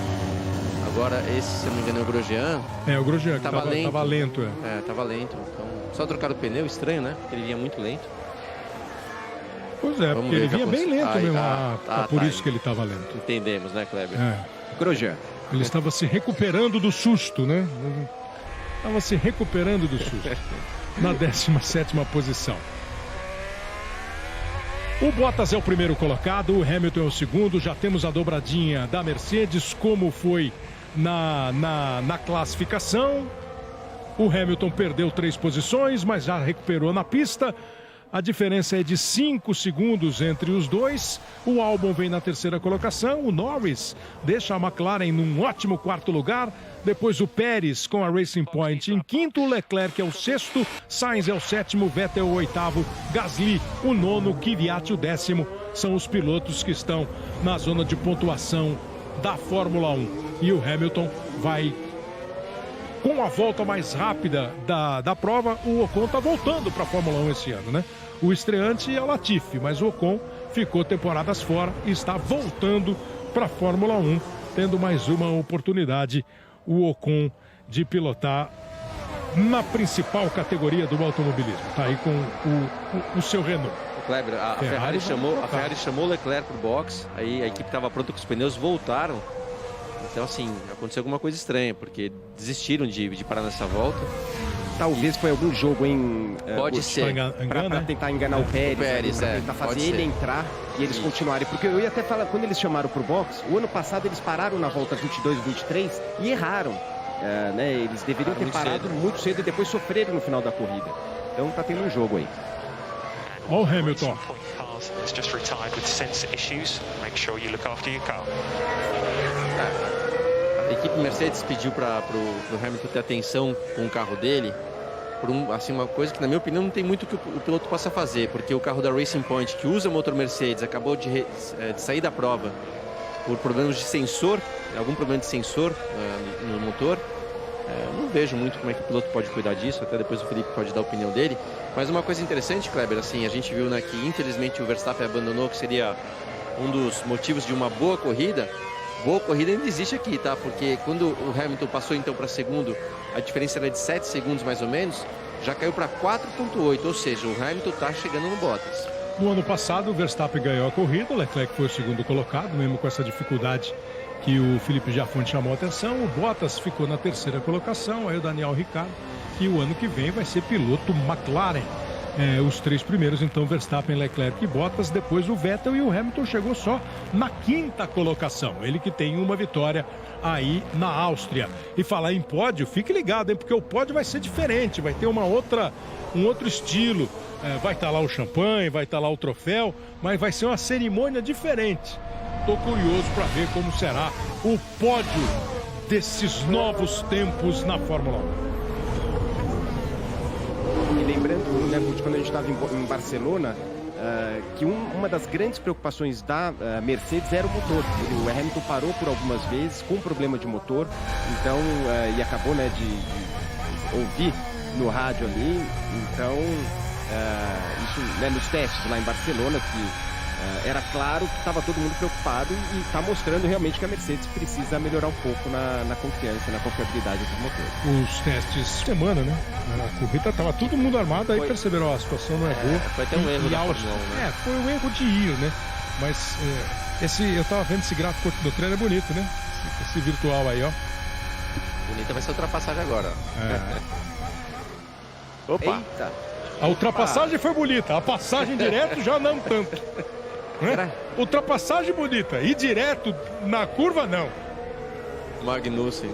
Agora, esse, se não me engano, é o Grosjean. O Grosjean, que tava lento. Tava lento, tava lento. Então, só trocar o pneu, estranho, né? Porque ele vinha muito lento. Pois é, porque ele vinha bem lento mesmo. Por isso que ele estava lento. Entendemos, né, Kleber? Grosjean. Ele estava se recuperando do susto, né? Estava se recuperando do susto. Na 17ª posição. O Bottas é o primeiro colocado, o Hamilton é o segundo. Já temos a dobradinha da Mercedes, como foi na classificação. O Hamilton perdeu 3 posições, mas já recuperou na pista. A diferença é de 5 segundos entre os dois. O Albon vem na 3ª colocação. O Norris deixa a McLaren num ótimo 4º lugar. Depois o Pérez com a Racing Point em 5º. O Leclerc é o 6º. Sainz é o 7º. Vettel o 8º. Gasly o 9º. Kvyat o 10º. São os pilotos que estão na zona de pontuação da Fórmula 1. E o Hamilton vai com a volta mais rápida da prova, o Ocon está voltando para a Fórmula 1 esse ano, né? O estreante é o Latifi, mas o Ocon ficou temporadas fora e está voltando para a Fórmula 1, tendo mais uma oportunidade, o Ocon, de pilotar na principal categoria do automobilismo. Está aí com o seu Renault. Kleber, a Ferrari chamou o Leclerc pro box, aí a equipe estava pronta com os pneus, voltaram. Então, assim, aconteceu alguma coisa estranha, porque desistiram de parar nessa volta. Talvez foi algum jogo, hein? Pode ser. Para tentar enganar o Pérez, para tentar fazer ele entrar e eles continuarem. Porque eu ia até falar, quando eles chamaram pro box, o ano passado eles pararam na volta 22 e 23 e erraram. Né? Eles deveriam ter parado muito cedo e depois sofreram no final da corrida. Então tá tendo um jogo aí. Olha o Hamilton. A equipe Mercedes pediu para o Hamilton ter atenção com o carro dele, por uma coisa que, na minha opinião, não tem muito que o piloto possa fazer, porque o carro da Racing Point, que usa motor Mercedes, acabou de sair da prova por problemas de sensor, algum problema de sensor no motor. Não vejo muito como é que o piloto pode cuidar disso, até depois o Felipe pode dar a opinião dele. Mas uma coisa interessante, Kleber, assim, a gente viu, né, que infelizmente o Verstappen abandonou, que seria um dos motivos de uma boa corrida. Boa corrida ainda existe aqui, tá? Porque quando o Hamilton passou então para segundo, a diferença era de 7 segundos mais ou menos, já caiu para 4,8, ou seja, o Hamilton está chegando no Bottas. No ano passado, o Verstappen ganhou a corrida, o Leclerc foi o segundo colocado, mesmo com essa dificuldade que o Felipe Giafone chamou a atenção. O Bottas ficou na terceira colocação, aí o Daniel Ricciardo, que o ano que vem vai ser piloto McLaren. Os três primeiros, então, Verstappen, Leclerc e Bottas, depois o Vettel, e o Hamilton chegou só na quinta colocação. Ele que tem uma vitória aí na Áustria. E falar em pódio, fique ligado, hein, porque o pódio vai ser diferente, vai ter um outro estilo. Vai estar lá o champanhe, vai estar lá o troféu, mas vai ser uma cerimônia diferente. Estou curioso para ver como será o pódio desses novos tempos na Fórmula 1. E lembrando, né, quando a gente estava em Barcelona, que uma das grandes preocupações da Mercedes era o motor. O Hamilton parou por algumas vezes com problema de motor, então, e acabou, né, de ouvir no rádio ali. Então, isso, né, nos testes lá em Barcelona, que era claro que estava todo mundo preocupado e está mostrando realmente que a Mercedes precisa melhorar um pouco na confiança, na confiabilidade dos motores. Os testes semana, né? A corrida estava todo mundo armado, aí perceberam, a situação não é boa. Foi até um erro da Fórmula 1, né? Foi um erro de ir, né? Mas eu estava vendo esse gráfico do treino, é bonito, né? Esse virtual aí, ó. Bonita vai ser a ultrapassagem agora. Opa! Eita! A ultrapassagem foi bonita, a passagem direto já não tanto. Né? Ultrapassagem bonita, e direto na curva não. Magnussen.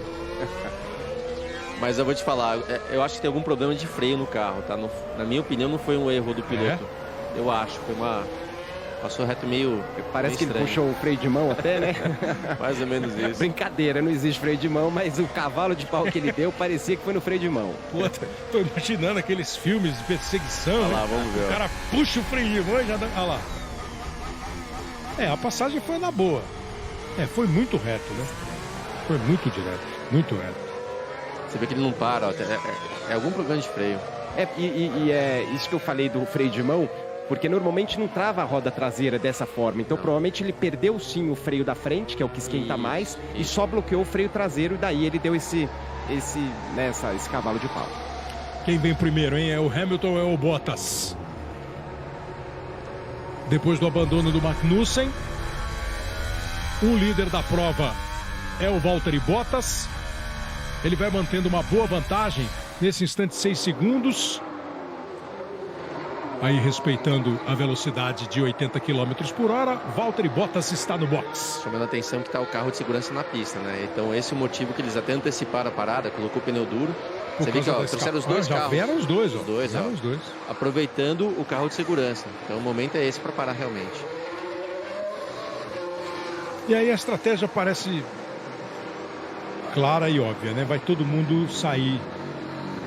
Mas eu vou te falar, eu acho que tem algum problema de freio no carro, tá? Na minha opinião, não foi um erro do piloto. Eu acho, foi passou reto meio. Parece meio que ele puxou o freio de mão até, né? Mais ou menos isso. Brincadeira, não existe freio de mão, mas o cavalo de pau que ele deu parecia que foi no freio de mão. Pô, tô imaginando aqueles filmes de perseguição. Olha lá, vamos ver. O cara puxa o freio de mão e já dá. Olha lá. A passagem foi na boa. Foi muito reto, né? Foi muito direto, muito reto. Você vê que ele não para, ó, é algum problema de freio. E é isso que eu falei do freio de mão, porque normalmente não trava a roda traseira dessa forma. Então provavelmente ele perdeu sim o freio da frente, que é o que esquenta mais, e só bloqueou o freio traseiro, e daí ele deu esse cavalo de pau. Quem vem primeiro, hein? É o Hamilton ou é o Bottas? Depois do abandono do Magnussen, o líder da prova é o Valtteri Bottas. Ele vai mantendo uma boa vantagem, nesse instante 6 segundos. Aí respeitando a velocidade de 80 km por hora, Valtteri Bottas está no box. Chamando a atenção que está o carro de segurança na pista, né? Então esse é o motivo que eles até anteciparam a parada, colocou o pneu duro. Você vê que trouxeram os dois carros. Já vieram os dois, ó. Os dois. Aproveitando o carro de segurança. Então o momento é esse para parar realmente. E aí a estratégia parece clara e óbvia, né? Vai todo mundo sair.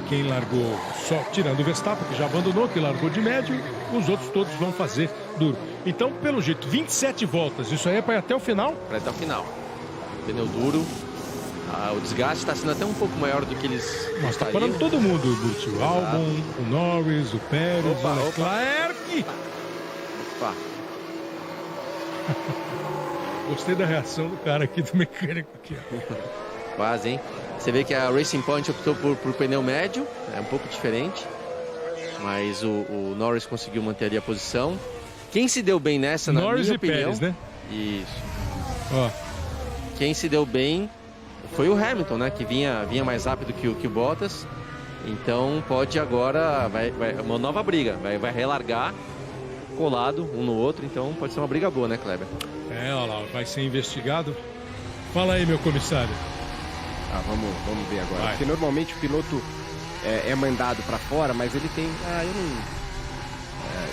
Quem largou só, tirando o Verstappen, que já abandonou, que largou de médio, os outros todos vão fazer duro. Então, pelo jeito, 27 voltas. Isso aí é para ir até o final? Para ir até o final. Pneu duro. O desgaste está sendo até um pouco maior do que eles Mas tá gostariam. parando todo mundo, Burt. O Albon, o Norris, o Pérez, o Leclerc. Opa. Gostei da reação do cara aqui, do mecânico aqui. Quase, hein? Você vê que a Racing Point optou por pneu médio, é um pouco diferente. Mas o Norris conseguiu manter ali a posição. Quem se deu bem nessa, na Norris minha e opinião... Pérez, né? Isso. Ó. Quem se deu bem foi o Hamilton, né? Que vinha mais rápido que o Bottas. Então pode agora... Vai uma nova briga. Vai relargar colado um no outro. Então pode ser uma briga boa, né, Kleber? Olha lá, vai ser investigado. Fala aí, meu comissário. Vamos ver agora. Vai. Porque normalmente o piloto é mandado para fora, mas ele tem...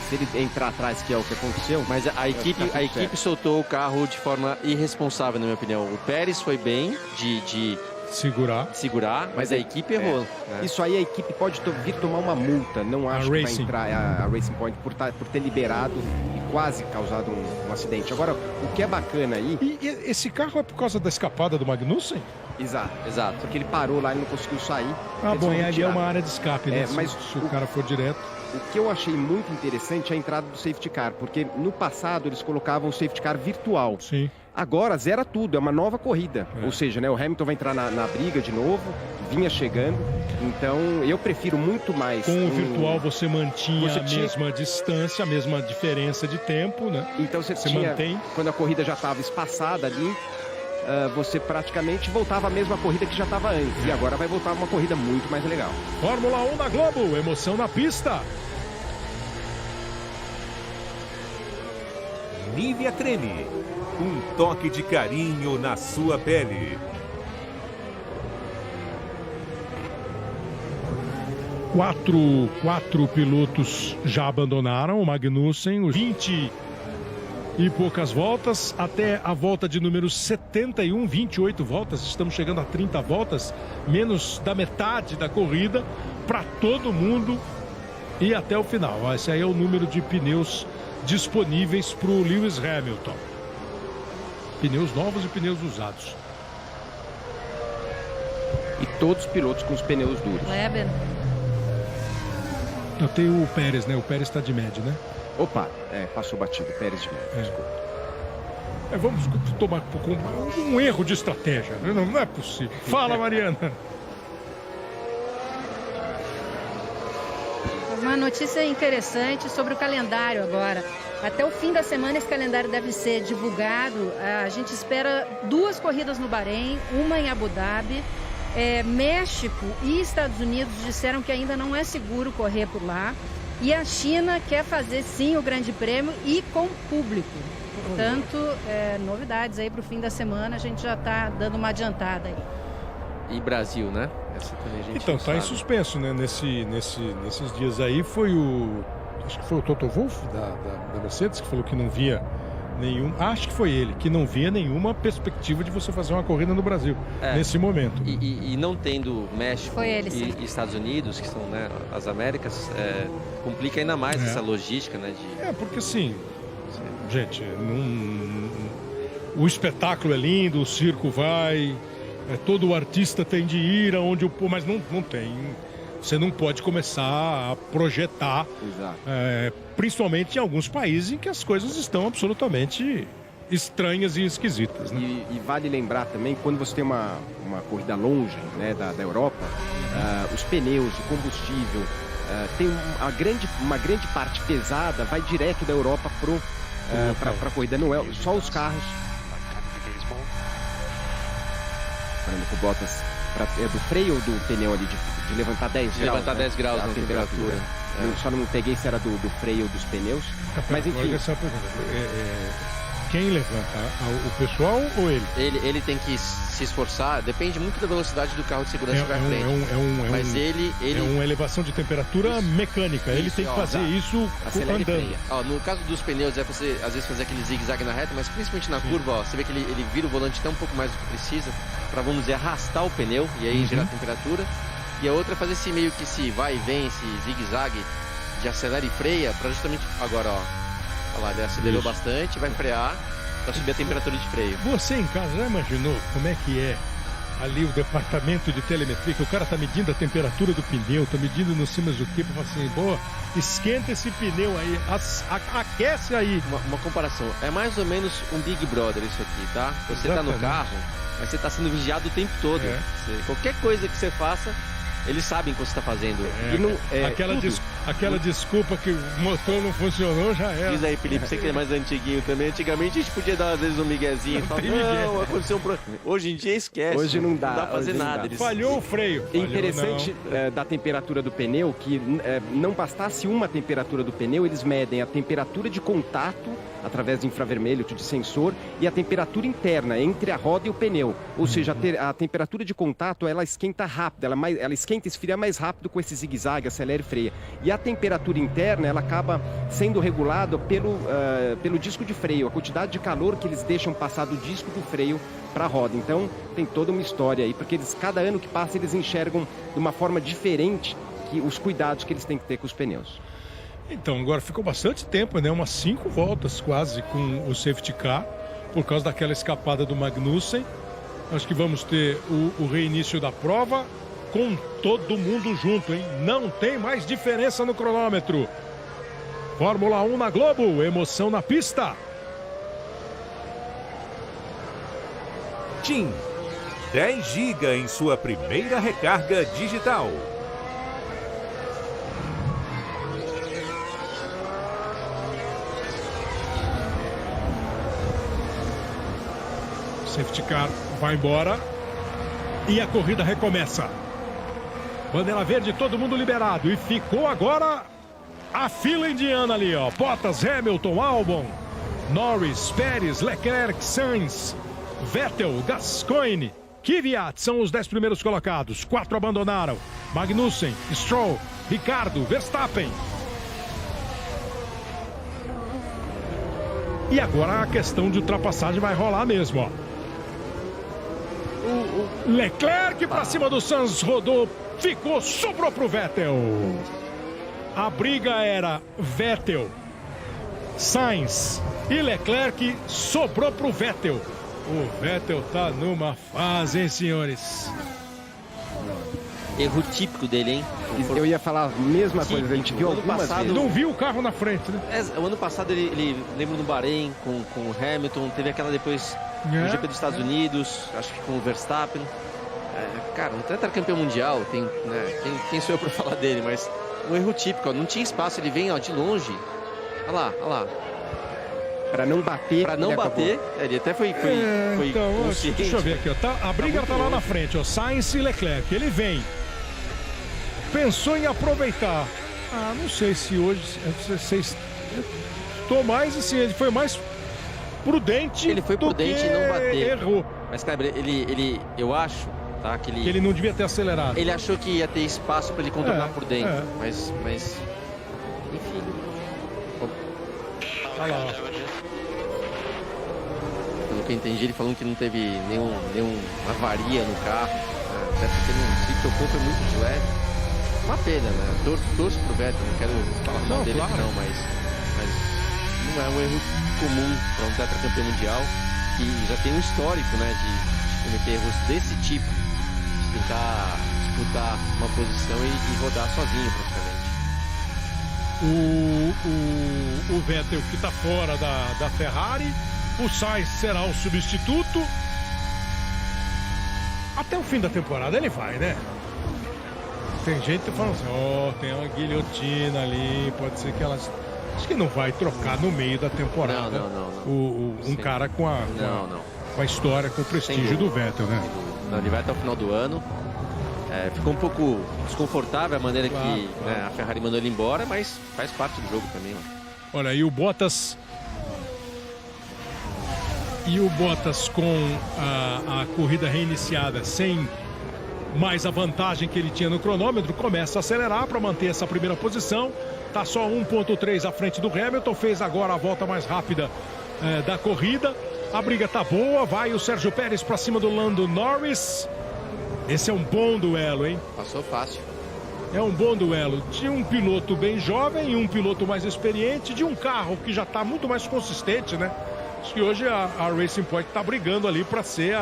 se ele entrar atrás, que é o que aconteceu... Mas a equipe soltou o carro de forma irresponsável, na minha opinião. O Pérez foi bem de segurar, mas a equipe errou. Né? Isso aí a equipe pode vir tomar uma multa. Não acho que vai entrar a Racing Point por ter liberado e quase causado um acidente. Agora, o que é bacana aí... E esse carro é por causa da escapada do Magnussen? Exato. Porque ele parou lá e não conseguiu sair. Bom, e ali é uma área de escape, né? Mas se o cara for direto... O que eu achei muito interessante é a entrada do safety car, porque no passado eles colocavam o safety car virtual. Sim. Agora zera tudo, é uma nova corrida. Ou seja, né, o Hamilton vai entrar na briga de novo, vinha chegando. Então eu prefiro muito mais... Com o virtual você mantinha a mesma distância, a mesma diferença de tempo, né? Então você mantém. Quando a corrida já estava espaçada ali, você praticamente voltava à mesma corrida que já estava antes. E agora vai voltar uma corrida muito mais legal. Fórmula 1 na Globo, emoção na pista. Nivea Creme, um toque de carinho na sua pele. Quatro pilotos já abandonaram o Magnussen, os 20 e poucas voltas, até a volta de número 71, 28 voltas, estamos chegando a 30 voltas, menos da metade da corrida, para todo mundo ir até o final. Esse aí é o número de pneus disponíveis para o Lewis Hamilton. Pneus novos e pneus usados. E todos os pilotos com os pneus duros. Kleber. Eu tenho o Pérez, né? O Pérez está de média, né? Opa, passou batido, Pérez de média, desculpa. Vamos tomar um erro de estratégia, não é possível. Fala, Mariana. Uma notícia interessante sobre o calendário agora. Até o fim da semana esse calendário deve ser divulgado. A gente espera 2 corridas no Bahrein, uma em Abu Dhabi. México e Estados Unidos disseram que ainda não é seguro correr por lá. E a China quer fazer sim o Grande Prêmio e com público. Portanto, novidades aí para o fim da semana, a gente já está dando uma adiantada aí. E Brasil, né? Essa também a gente então, está em suspenso, né? Nesses dias aí foi acho que foi o Toto Wolff da Mercedes que falou que não via acho que foi ele, que não via nenhuma perspectiva de você fazer uma corrida no Brasil, nesse momento. E não tendo México ele, e Estados Unidos, que são, né, as Américas, complica ainda mais essa logística, né? Porque assim, gente, o espetáculo é lindo, o circo vai, todo artista tem de ir aonde mas não tem. Você não pode começar a projetar, principalmente em alguns países em que as coisas estão absolutamente estranhas e esquisitas. Né? E vale lembrar também, quando você tem uma corrida longe, né, da Europa, os pneus, o combustível, tem uma grande parte pesada, vai direto da Europa para a corrida. Não é só os carros. Falando com o Bottas, do freio ou do pneu ali de levantar 10 graus? Levantar 10 graus na temperatura. Eu só não peguei se era do freio ou dos pneus. Mas enfim. Quem levanta? O pessoal ou ele? Ele tem que se esforçar, depende muito da velocidade do carro de segurança que vai à frente. Mas ele... É uma elevação de temperatura mecânica. Ele tem que fazer isso andando. No caso dos pneus, você às vezes fazer aquele zigue-zague na reta, mas principalmente na curva, você vê que ele vira o volante até um pouco mais do que precisa, para, vamos dizer, arrastar o pneu e aí gerar temperatura. E a outra é fazer esse meio que se vai e vem, esse zigue-zague de acelera e freia, para justamente agora, olha lá, ele acelerou bastante, vai frear para subir a temperatura de freio. Você em casa já imaginou como é que é ali o departamento de telemetria, que o cara tá medindo a temperatura do pneu, tá medindo não sei mais o que, pra falar assim, boa, esquenta esse pneu aí, aquece aí. Uma comparação, é mais ou menos um Big Brother isso aqui, tá? Você tá no carro, mas você tá sendo vigiado o tempo todo. Qualquer coisa que você faça, eles sabem o que você está fazendo. Aquela desculpa que o motor não funcionou já era. Diz aí, Felipe, você que é mais antiguinho também. Antigamente a gente podia dar às vezes um miguezinho e falar, não, aconteceu um problema. Hoje em dia esquece. Hoje não dá. Não dá pra fazer nada. Falhou o freio. É interessante da temperatura do pneu que não bastasse uma temperatura do pneu, eles medem a temperatura de contato através de infravermelho, de sensor, e a temperatura interna entre a roda e o pneu. Ou seja, a temperatura de contato, ela esquenta rápido, ela esquenta e esfria mais rápido com esse zigue-zague, acelera e freia. E a temperatura interna, ela acaba sendo regulada pelo disco de freio, a quantidade de calor que eles deixam passar do disco do freio para a roda. Então, tem toda uma história aí, porque cada ano que passa, eles enxergam de uma forma diferente os cuidados que eles têm que ter com os pneus. Então, agora ficou bastante tempo, né? Umas 5 voltas quase com o safety car, por causa daquela escapada do Magnussen. Acho que vamos ter o reinício da prova com todo mundo junto, hein? Não tem mais diferença no cronômetro. Fórmula 1 na Globo, emoção na pista. TIM, 10 GB em sua primeira recarga digital. Safety car vai embora e a corrida recomeça. Bandeira verde, todo mundo liberado. E ficou agora a fila indiana ali, ó. Bottas, Hamilton, Albon, Norris, Pérez, Leclerc, Sainz, Vettel, Gascoigne, Kvyat são os 10 primeiros colocados. 4 abandonaram. Magnussen, Stroll, Ricardo, Verstappen. E agora a questão de ultrapassagem vai rolar mesmo, ó. Leclerc pra cima do Sainz, rodou, ficou, sobrou pro Vettel. A briga era Vettel, Sainz e Leclerc, sobrou pro Vettel. O Vettel tá numa fase, hein, senhores? Erro típico dele, hein? Eu ia falar a mesma coisa, a gente viu algumas vezes. Não viu o carro na frente, né? O ano passado ele lembra no Bahrein com o Hamilton, teve aquela depois no GP dos Estados Unidos, acho que com o Verstappen. Cara, um tetracampeão mundial, quem sou eu pra falar dele, mas um erro típico, ó, não tinha espaço, ele vem, ó, de longe. Olha lá. Pra não bater. Ele até foi então, consciente. Deixa eu ver aqui, ó. A briga tá lá na frente, ó. Sainz e Leclerc. Ele vem. Pensou em aproveitar. Não sei se hoje. Estou mais assim, ele foi mais prudente. Ele foi prudente e não bateu. Errou. Mas, Kleber, eu acho, tá? Que ele não devia ter acelerado. Ele achou que ia ter espaço para ele contornar por dentro. Mas. Enfim. Olha lá. Pelo que eu entendi, ele falou que não teve nenhuma avaria no carro. Até porque se tocou foi muito de leve. Uma pena, né? Torço pro Vettel, não quero falar mal dele, claro. Mas não é um erro comum para um tetracampeão mundial que já tem um histórico, né, de cometer erros desse tipo, de tentar disputar uma posição e rodar sozinho praticamente. O Vettel que está fora da Ferrari, o Sainz será o substituto. Até o fim da temporada ele vai, né? Tem gente falando assim, tem uma guilhotina ali, pode ser que elas... Acho que não vai trocar no meio da temporada. Não. Cara com a história, com o prestígio do Vettel, né? Não, ele vai até o final do ano. Ficou um pouco desconfortável a maneira que a Ferrari mandou ele embora, mas faz parte do jogo também. Ó. Olha, e o Bottas com a corrida reiniciada sem mais a vantagem que ele tinha no cronômetro, começa a acelerar para manter essa primeira posição. Tá só 1.3 à frente do Hamilton, fez agora a volta mais rápida da corrida. A briga tá boa, vai o Sérgio Pérez para cima do Lando Norris. Esse é um bom duelo, hein? Passou fácil. É um bom duelo de um piloto bem jovem e um piloto mais experiente, de um carro que já tá muito mais consistente, né? Acho que hoje a Racing Point tá brigando ali para ser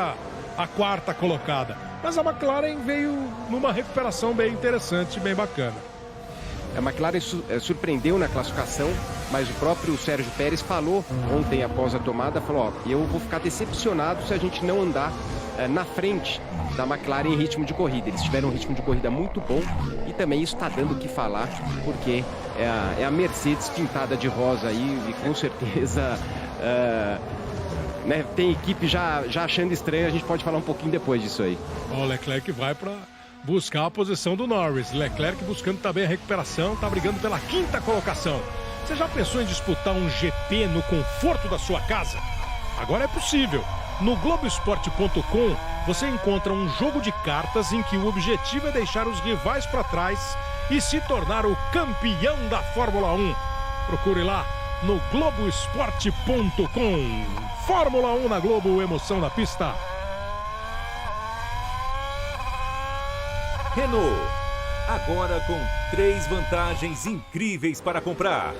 a 4ª colocada. Mas a McLaren veio numa recuperação bem interessante, bem bacana. A McLaren surpreendeu na classificação, mas o próprio Sérgio Pérez falou ontem após a tomada, falou, eu vou ficar decepcionado se a gente não andar na frente da McLaren em ritmo de corrida. Eles tiveram um ritmo de corrida muito bom e também isso está dando o que falar, porque é a Mercedes pintada de rosa aí e com certeza tem equipe já achando estranho, a gente pode falar um pouquinho depois disso aí. O Leclerc vai para buscar a posição do Norris. Leclerc buscando também a recuperação, está brigando pela 5ª colocação. Você já pensou em disputar um GP no conforto da sua casa? Agora é possível. No Globoesporte.com você encontra um jogo de cartas em que o objetivo é deixar os rivais para trás e se tornar o campeão da Fórmula 1. Procure lá no Globoesporte.com. Fórmula 1 na Globo, emoção na pista. Renault, agora com 3 vantagens incríveis para comprar.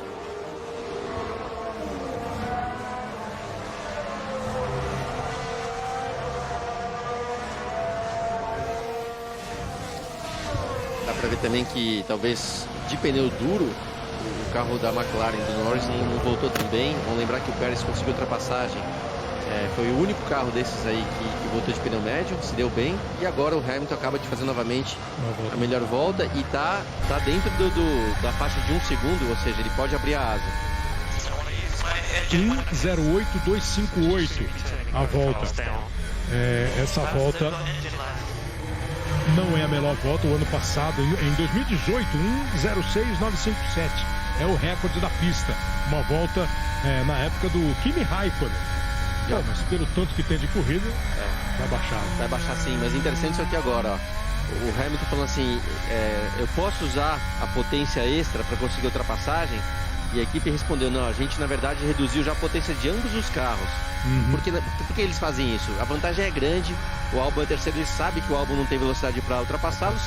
Dá para ver também que talvez de pneu duro o carro da McLaren do Norris não voltou tão bem. Vamos lembrar que o Pérez conseguiu ultrapassagem. Foi o único carro desses aí que voltou de pneu médio, se deu bem. E agora o Hamilton acaba de fazer novamente a melhor volta e tá dentro da faixa de 1 segundo, ou seja, ele pode abrir a asa. 1:08.258 a volta. Essa volta não é a melhor volta. O ano passado, em 2018, 1:06.957 é o recorde da pista. Uma volta na época do Kimi Raikkonen. Bom, mas pelo tanto que tem de corrida, vai baixar. Vai baixar sim, mas interessante isso aqui agora, ó. O Hamilton falando assim, eu posso usar a potência extra para conseguir ultrapassagem? E a equipe respondeu, não, a gente na verdade reduziu já a potência de ambos os carros. Por que eles fazem isso? A vantagem é grande, o Albon é terceiro, ele sabe que o Albon não tem velocidade para ultrapassá-los.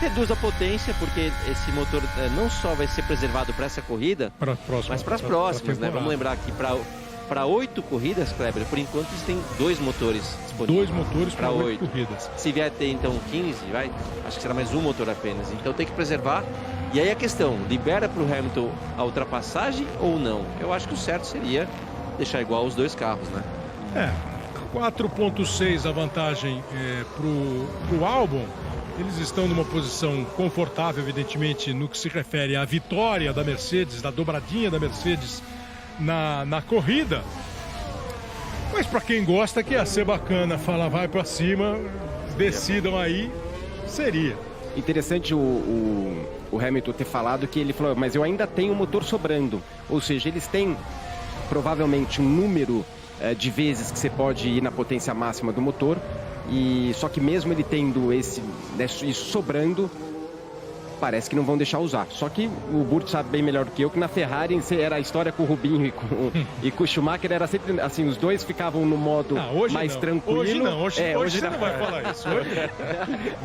Reduz a potência, porque esse motor não só vai ser preservado para essa corrida, mas para as próximas, né? Vamos lembrar que para 8 corridas, Kleber, por enquanto eles têm 2 motores disponíveis. 2 motores para 8 corridas. Se vier ter então 15, acho que será mais um motor apenas. Então tem que preservar. E aí a questão, libera para o Hamilton a ultrapassagem ou não? Eu acho que o certo seria deixar igual os 2 carros, né? 4.6 a vantagem pro Albon. Eles estão numa posição confortável, evidentemente, no que se refere à vitória da Mercedes, da dobradinha da Mercedes na corrida. Mas para quem gosta, que ia ser bacana falar, vai para cima, decidam aí, seria. Interessante o Hamilton ter falado que ele falou, mas eu ainda tenho motor sobrando. Ou seja, eles têm provavelmente um número de vezes que você pode ir na potência máxima do motor. E só que mesmo ele tendo isso sobrando, parece que não vão deixar usar. Só que o Burt sabe bem melhor do que eu que na Ferrari era a história com o Rubinho e com o Schumacher, era sempre assim, os dois ficavam no modo mais tranquilo. Hoje não, hoje você não vai falar isso. Hoje.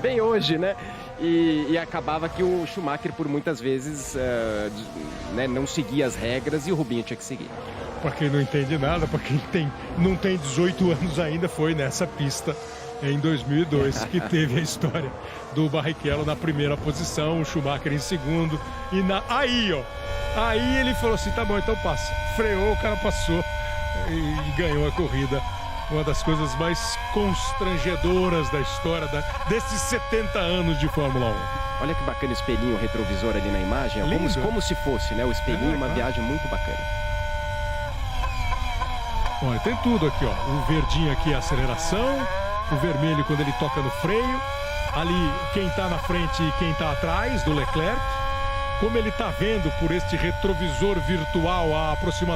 Bem hoje, né? E acabava que o Schumacher por muitas vezes não seguia as regras e o Rubinho tinha que seguir. Para quem não entende nada, para quem não tem 18 anos ainda, foi nessa pista em 2002 que teve a história do Barrichello na primeira posição, o Schumacher em segundo e aí ele falou assim, tá bom, então passa, freou, o cara passou e ganhou a corrida. Uma das coisas mais constrangedoras da história desses 70 anos de Fórmula 1. Olha que bacana o espelhinho retrovisor ali na imagem, como se fosse, né, o espelhinho, uma viagem muito bacana. Olha, tem tudo aqui, ó. O verdinho aqui é a aceleração, o vermelho quando ele toca no freio, ali quem tá na frente e quem tá atrás do Leclerc, como ele tá vendo por este retrovisor virtual a aproximação